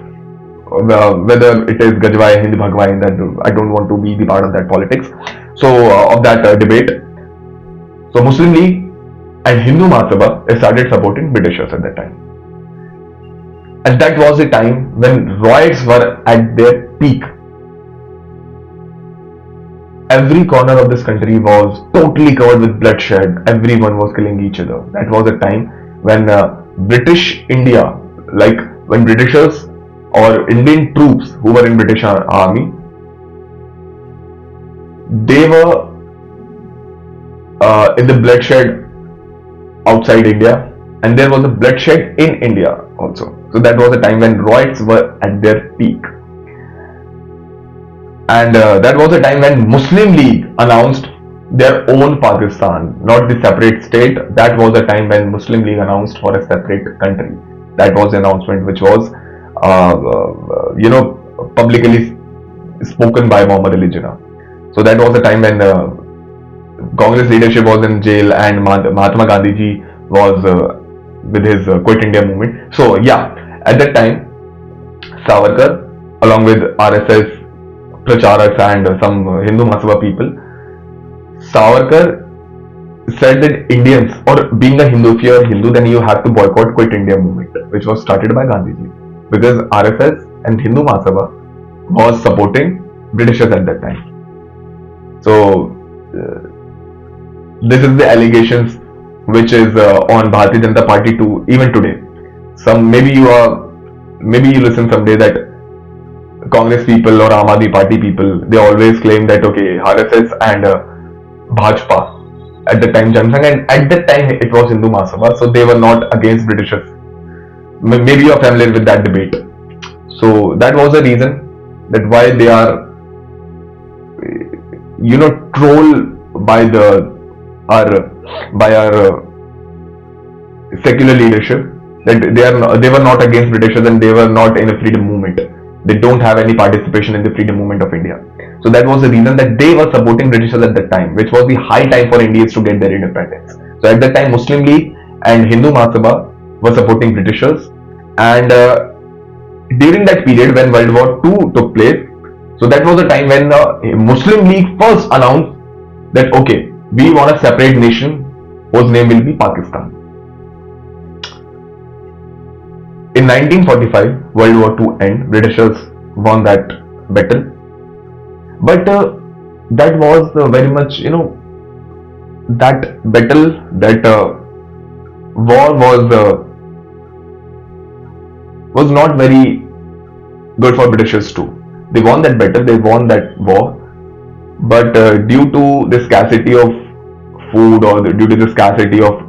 [SPEAKER 1] whether it is Gajwai, Hind Bhagwai, that I don't want to be the part of that politics, so of that debate. So Muslim League and Hindu Mahasabha started supporting Britishers at that time, and that was the time when riots were at their peak. Every corner of this country was totally covered with bloodshed. Everyone was killing each other. That was a time when British India, like when Britishers or Indian troops who were in British army, they were in the bloodshed outside India, and there was a bloodshed in India also. So that was a time when riots were at their peak. And that was a time when Muslim League announced their own Pakistan, not the separate state. That was a time when Muslim League announced for a separate country. That was the announcement which was, publicly spoken by Muhammad Ali Jinnah. So that was the time when Congress leadership was in jail, and Mahatma Gandhi ji was with his Quit India movement. So yeah, at that time, Savarkar, along with RSS Pracharaks and some Hindu Mahasabha people, Savarkar said that Indians, or being a Hindu, if you are Hindu, then you have to boycott Quit India movement, which was started by Gandhiji, because RSS and Hindu Mahasabha was supporting Britishers at that time. So this is the allegations which is on Bharatiya Janata Party to even today. Maybe you listen someday that Congress people or Aam Aadmi Party people, they always claim that okay, RSS and Bhajpa at the time Janasangh, and at that time it was Hindu Mahasabha, so they were not against Britishers. Maybe you are familiar with that debate. So that was the reason that why they are, trolled by our secular leadership, that they were not against Britishers and they were not in a freedom movement. They don't have any participation in the freedom movement of India. So that was the reason that they were supporting Britishers at that time, which was the high time for Indians to get their independence. So at that time, Muslim League and Hindu Mahasabha were supporting Britishers, and during that period when World War II took place, so that was the time when the Muslim League first announced that okay, we want a separate nation whose name will be Pakistan. In 1945, World War II ended. Britishers won that battle, but that was very much, that battle, that war was not very good for Britishers too. They won that battle, they won that war, but due to the scarcity of food or due to the scarcity of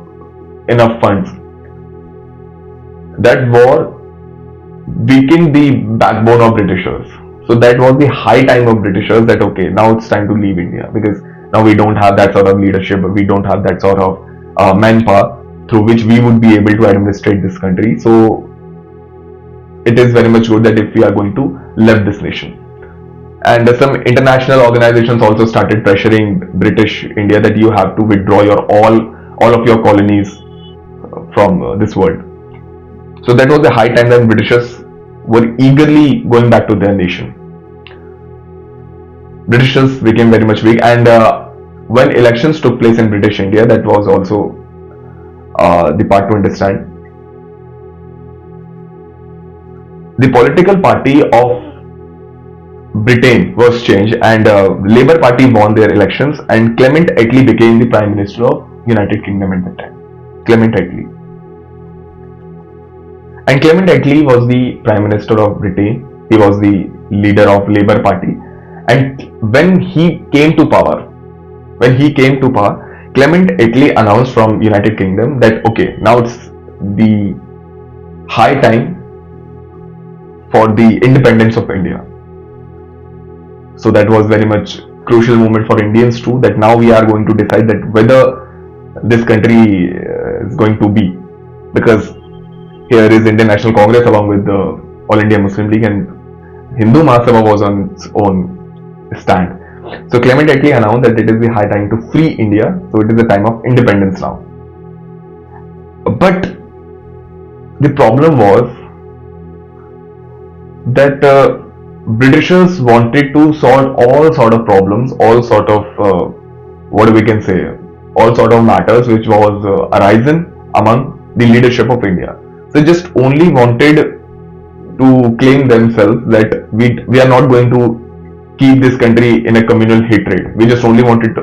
[SPEAKER 1] enough funds, that war weakened the backbone of Britishers. So that was the high time of Britishers that okay, now it's time to leave India, because now we don't have that sort of leadership, we don't have that sort of manpower through which we would be able to administrate this country. So it is very much good that if we are going to leave this nation. And some international organizations also started pressuring British India that you have to withdraw all of your colonies from this world. So that was the high time that Britishers were eagerly going back to their nation. Britishers became very much weak, and when elections took place in British India, that was also the part to understand. The political party of Britain was changed, and Labour Party won their elections, and Clement Attlee became the Prime Minister of United Kingdom at that time. Clement Attlee. And Clement Attlee was the Prime Minister of Britain. He was the leader of Labour Party. And when he came to power, Clement Attlee announced from United Kingdom that okay, now it's the high time for the independence of India. So that was very much crucial moment for Indians too, that now we are going to decide that whether this country is going to be, because here is Indian National Congress along with the All India Muslim League, and Hindu Mahasabha was on its own stand. So Clement Attlee announced that it is the high time to free India, so it is the time of independence now. But the problem was that Britishers wanted to solve all sort of problems, all sort of all sort of matters which was arisen among the leadership of India. They just only wanted to claim themselves that we are not going to keep this country in a communal hatred. They just only wanted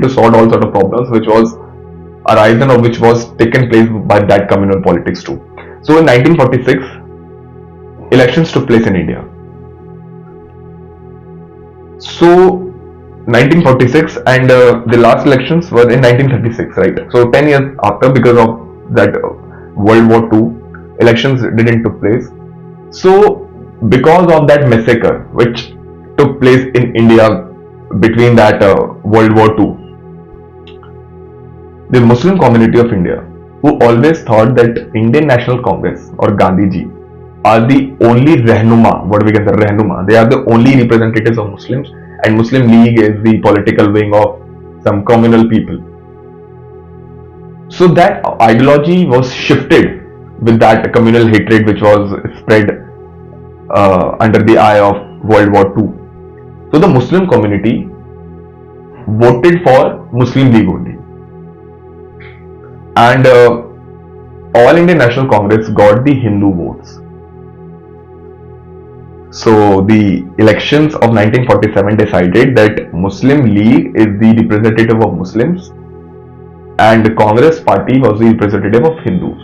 [SPEAKER 1] to solve all sort of problems which was arisen or which was taken place by that communal politics too. So in 1946, elections took place in India. So 1946 and the last elections were in 1936, right? So 10 years after, because of that World War II, elections didn't took place. So because of that massacre which took place in India between that World War II, the Muslim community of India, who always thought that Indian National Congress or Gandhiji are the only Rehnuma, what we can say Rehnuma, they are the only representatives of Muslims, and Muslim League is the political wing of some communal people. So that ideology was shifted with that communal hatred which was spread under the eye of World War II. So the Muslim community voted for Muslim League only, and All Indian National Congress got the Hindu votes. So the elections of 1947 decided that Muslim League is the representative of Muslims and the Congress party was the representative of Hindus.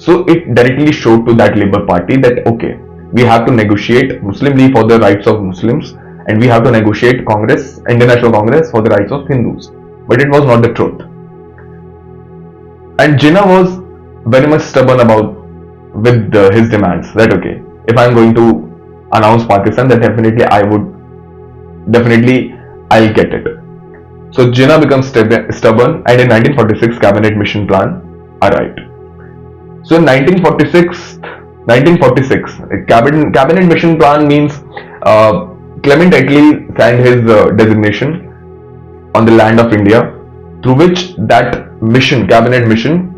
[SPEAKER 1] So it directly showed to that Labour Party that okay, we have to negotiate Muslim League for the rights of Muslims and we have to negotiate Congress, Indian National Congress for the rights of Hindus. But it was not the truth. And Jinnah was very much stubborn with his demands that okay, if I am going to announce Pakistan, then I'll get it. So Jinnah becomes stubborn, and in 1946 cabinet mission plan arrived. So in 1946, a cabinet mission plan means Clement Attlee signed his designation on the land of India, through which that mission, cabinet mission,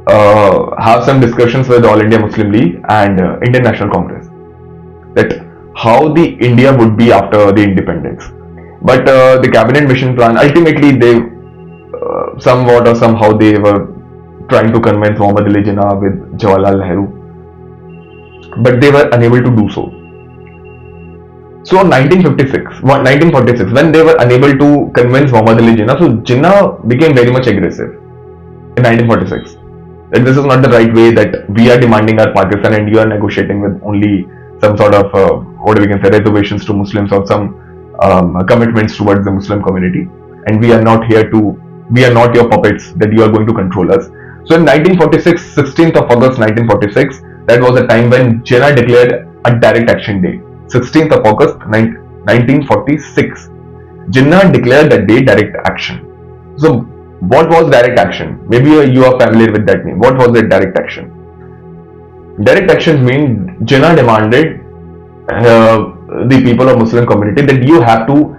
[SPEAKER 1] have some discussions with All India Muslim League and Indian National Congress, that how the India would be after the independence. But the cabinet mission plan, ultimately they somewhat or somehow they were trying to convince Muhammad Ali Jinnah with Jawaharlal Nehru, but they were unable to do so. So in 1946, when they were unable to convince Muhammad Ali Jinnah, so Jinnah became very much aggressive in 1946. That this is not the right way, that we are demanding our Pakistan and you are negotiating with only some sort of what we can say, reservations to Muslims or some commitments towards the Muslim community, and we are not your puppets that you are going to control us. So in 1946, 16th of August 1946, that was the time when Jinnah declared a direct action day. 16th of August 1946, Jinnah declared that day direct action. So what was direct action? Maybe you are familiar with that name. What was that direct action? Direct actions mean Jinnah demanded the people of Muslim community that you have to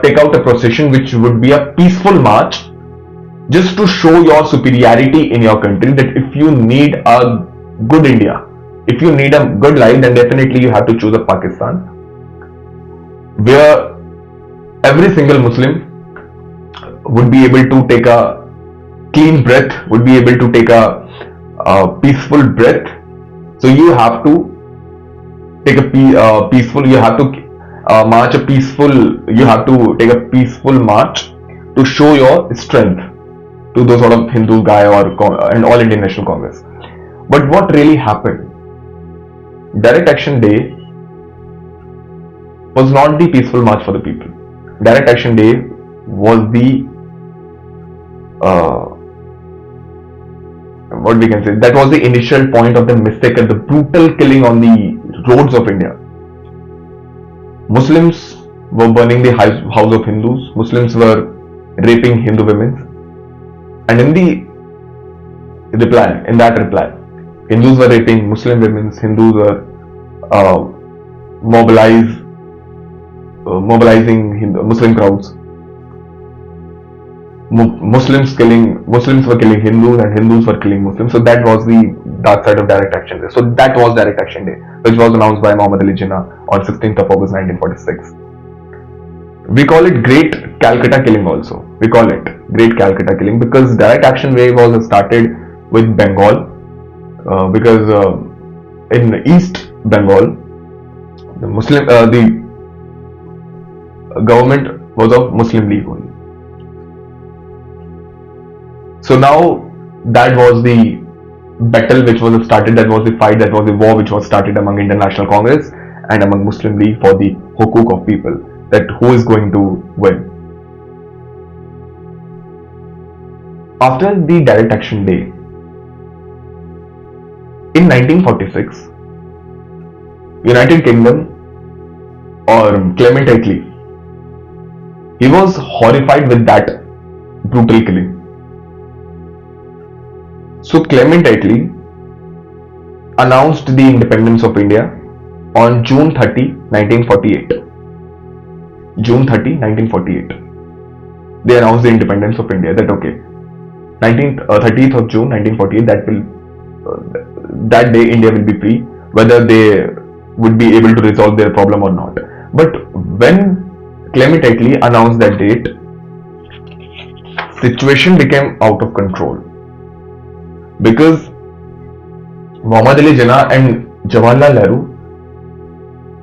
[SPEAKER 1] take out a procession which would be a peaceful march, just to show your superiority in your country, that if you need a good India, if you need a good life, then definitely you have to choose a Pakistan where every single Muslim would be able to take a clean breath, would be able to take a peaceful breath. So you have to take a peaceful, you have to march a peaceful, you have to take a peaceful march to show your strength to those sort of Hindu guy and All Indian National Congress. But what really happened? Direct Action Day was not the peaceful march for the people. Direct Action Day was the what we can say, that was the initial point of the mistake and the brutal killing on the roads of India. Muslims were burning the house of Hindus. Muslims were raping Hindu women. And in that reply, Hindus were raping Muslim women. Hindus were mobilizing Muslim crowds. Muslims were killing Hindus and Hindus were killing Muslims. So that was the dark side of Direct Action Day. So that was Direct Action Day, which was announced by Muhammad Ali Jinnah on 16th of August 1946. We call it Great Calcutta Killing also. We call it Great Calcutta Killing because Direct Action Day was started with Bengal, because in East Bengal, the government was of Muslim League only. So now that was the battle which was started, that was the fight, that was the war which was started among Indian National Congress and among Muslim League for the hukuk of people, that who is going to win. After the Direct Action Day, in 1946, United Kingdom or Clement Attlee, he was horrified with that brutal killing. So Clement Attlee announced the independence of India on June 30, 1948. June 30, 1948. They announced the independence of India, that okay, 30th of June 1948, that day India will be free, whether they would be able to resolve their problem or not. But when Clement Attlee announced that date, situation became out of control, because Muhammad Ali Jinnah and Jawaharlal Nehru,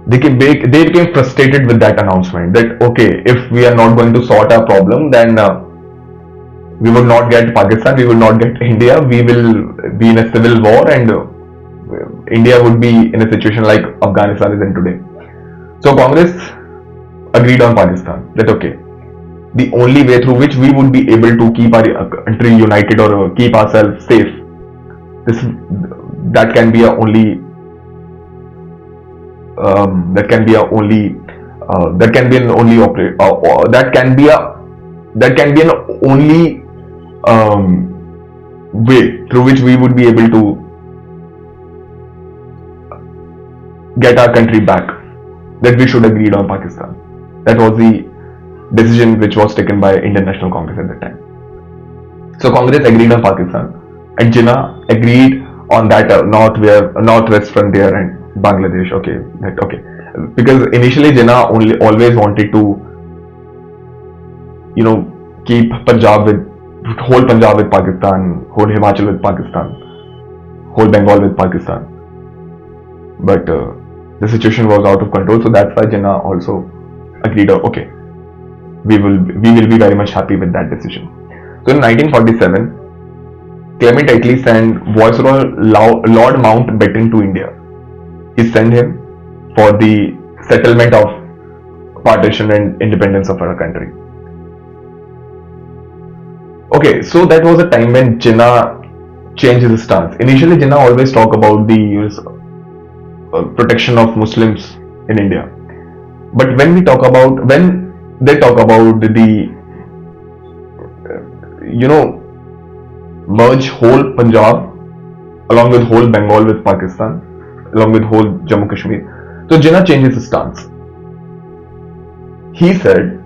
[SPEAKER 1] they became frustrated with that announcement, that okay, if we are not going to sort our problem, then we will not get Pakistan, we will not get India, we will be in a civil war, and India would be in a situation like Afghanistan is in today. So Congress agreed on Pakistan, that okay, the only way through which we would be able to keep our country united or keep ourselves safe, that can be an only way through which we would be able to get our country back, that we should agree on Pakistan. That was the decision which was taken by Indian National Congress at that time. So Congress agreed on Pakistan, and Jinnah agreed on that northwest frontier and Bangladesh. Okay, because initially Jinnah always wanted to, keep whole Punjab with Pakistan, whole Himachal with Pakistan, whole Bengal with Pakistan. But the situation was out of control, so that's why Jinnah also agreed. Okay, we will be very much happy with that decision. So in 1947, Clement Attlee sent Viceroy Lord Mountbatten to India. He sent him for the settlement of partition and independence of our country. Okay, so that was a time when Jinnah changed his stance. Initially, Jinnah always talked about the protection of Muslims in India. But when they talk about the merge whole Punjab along with whole Bengal with Pakistan, along with whole Jammu Kashmir, so Jinnah changed his stance. He said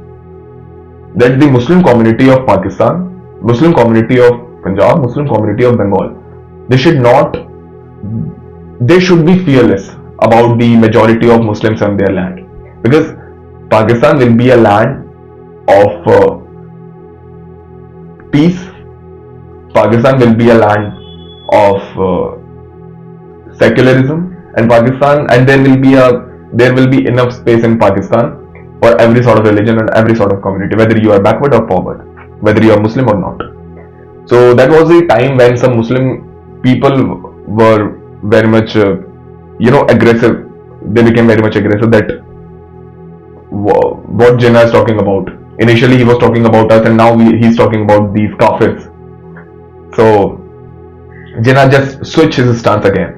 [SPEAKER 1] that the Muslim community of Pakistan, Muslim community of Punjab, Muslim community of Bengal, they should be fearless about the majority of Muslims on their land, because Pakistan will be a land of peace. Pakistan will be a land of secularism, and there will be enough space in Pakistan for every sort of religion and every sort of community, whether you are backward or forward, whether you are Muslim or not. So that was the time when some Muslim people were very much aggressive. They became very much aggressive, that what Jinnah is talking about. Initially he was talking about us, and now he's talking about these kafirs. So Jinnah just switched his stance again.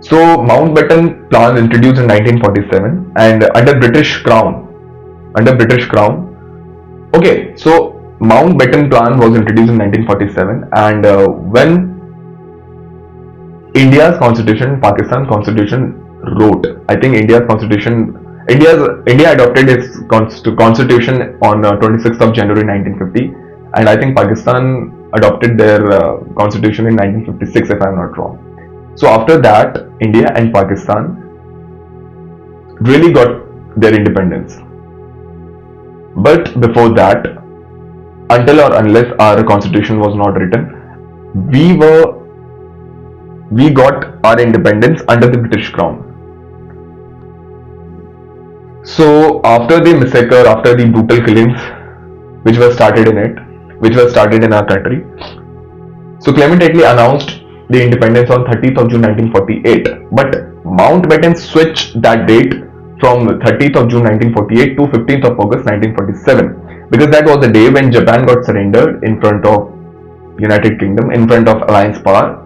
[SPEAKER 1] So Mountbatten plan introduced in 1947, and under British Crown. Okay, so Mountbatten plan was introduced in 1947, and when India's constitution, Pakistan's constitution wrote, I think India adopted its constitution on 26th of January 1950, and I think Pakistan adopted their constitution in 1956, if I'm not wrong. So after that, India and Pakistan really got their independence. But before that, until or unless our constitution was not written, we got our independence under the British Crown. So after the massacre, after the brutal killings which were started in our country, so Clement Attlee announced the independence on 30th of June 1948, but Mountbatten switched that date from 30th of June 1948 to 15th of August 1947, because that was the day when Japan got surrendered in front of United Kingdom, in front of Alliance power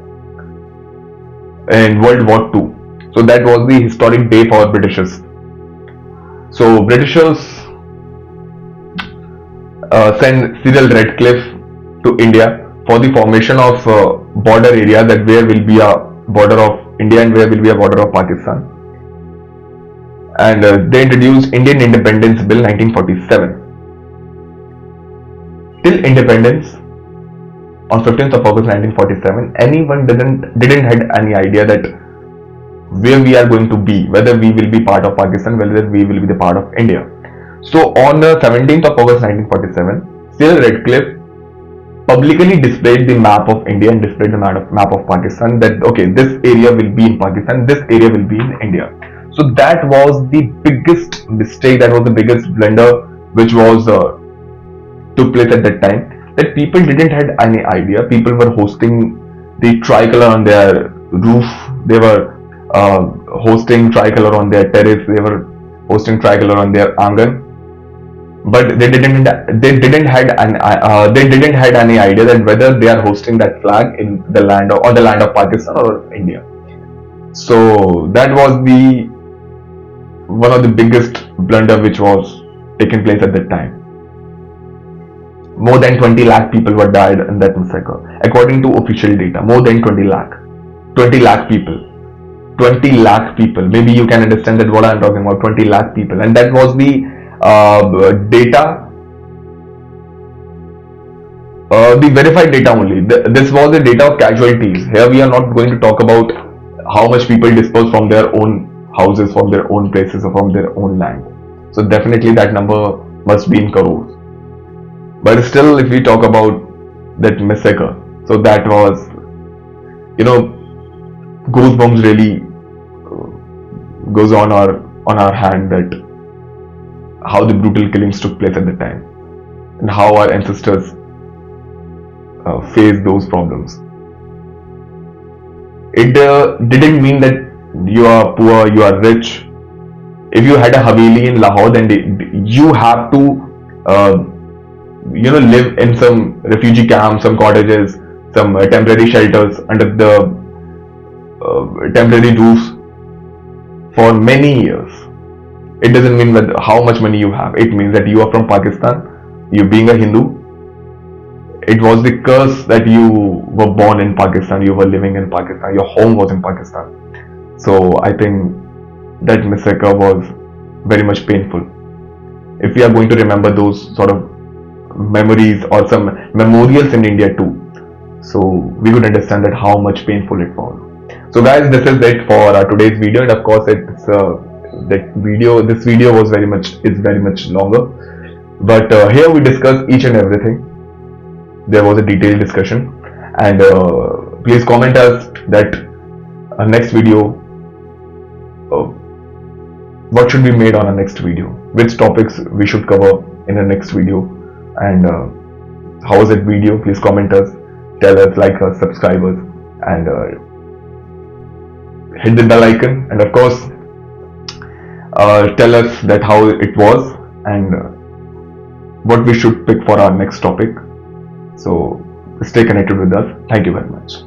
[SPEAKER 1] in World War II. So that was the historic day for Britishers. So Britishers sent Cyril Radcliffe to India for the formation of border area, that where will be a border of India and where will be a border of Pakistan. And they introduced Indian Independence Bill 1947. Till independence on 15th of August 1947, anyone didn't had any idea that where we are going to be, whether we will be part of Pakistan, whether we will be the part of India. So on 17th of August 1947, Cyril Radcliffe publicly displayed the map of India and displayed the map of Pakistan, that okay, this area will be in Pakistan, this area will be in India. So that was the biggest mistake, that was the biggest blunder which was took place at that time, that people didn't had any idea. People were hosting the tricolor on their roof, they were hosting tricolor on their terrace, they were hosting tricolor on their angan, but they didn't had any idea that whether they are hosting that flag in the land on the land of Pakistan or India. So that was one of the biggest blunder which was taking place at that time. more than 20 lakh people were died in that massacre. According to official data, more than 20 lakh. 20 lakh people. 20 lakh people. Maybe you can understand that what I'm talking about. 20 lakh people. And that was the data, the verified data only. This was the data of casualties. Here we are not going to talk about how much people dispersed from their own houses, from their own places, or from their own land. So definitely that number must be in crores. But still, if we talk about that massacre, so that was, goosebumps really goes on our hand, that how the brutal killings took place at the time and how our ancestors faced those problems. It didn't mean that you are poor, you are rich. If you had a Haveli in Lahore, then you have to live in some refugee camps, some cottages, some temporary shelters under the temporary roofs for many years. It doesn't mean that how much money you have. It means that you are from Pakistan, you being a Hindu, it was the curse that you were born in Pakistan, you were living in Pakistan, your home was in Pakistan. So I think that massacre was very much painful. If we are going to remember those sort of memories or some memorials in India too, so we could understand that how much painful it was. So guys, this is it for today's video, and of course this video is very much longer, but here we discuss each and everything. There was a detailed discussion, and please comment us that next video, what should be made on a next video, which topics we should cover in the next video, and how was that video. Please comment us, tell us, like us, subscribe us, and hit the bell icon, and of course tell us that how it was and what we should pick for our next topic. So stay connected with us. Thank you very much.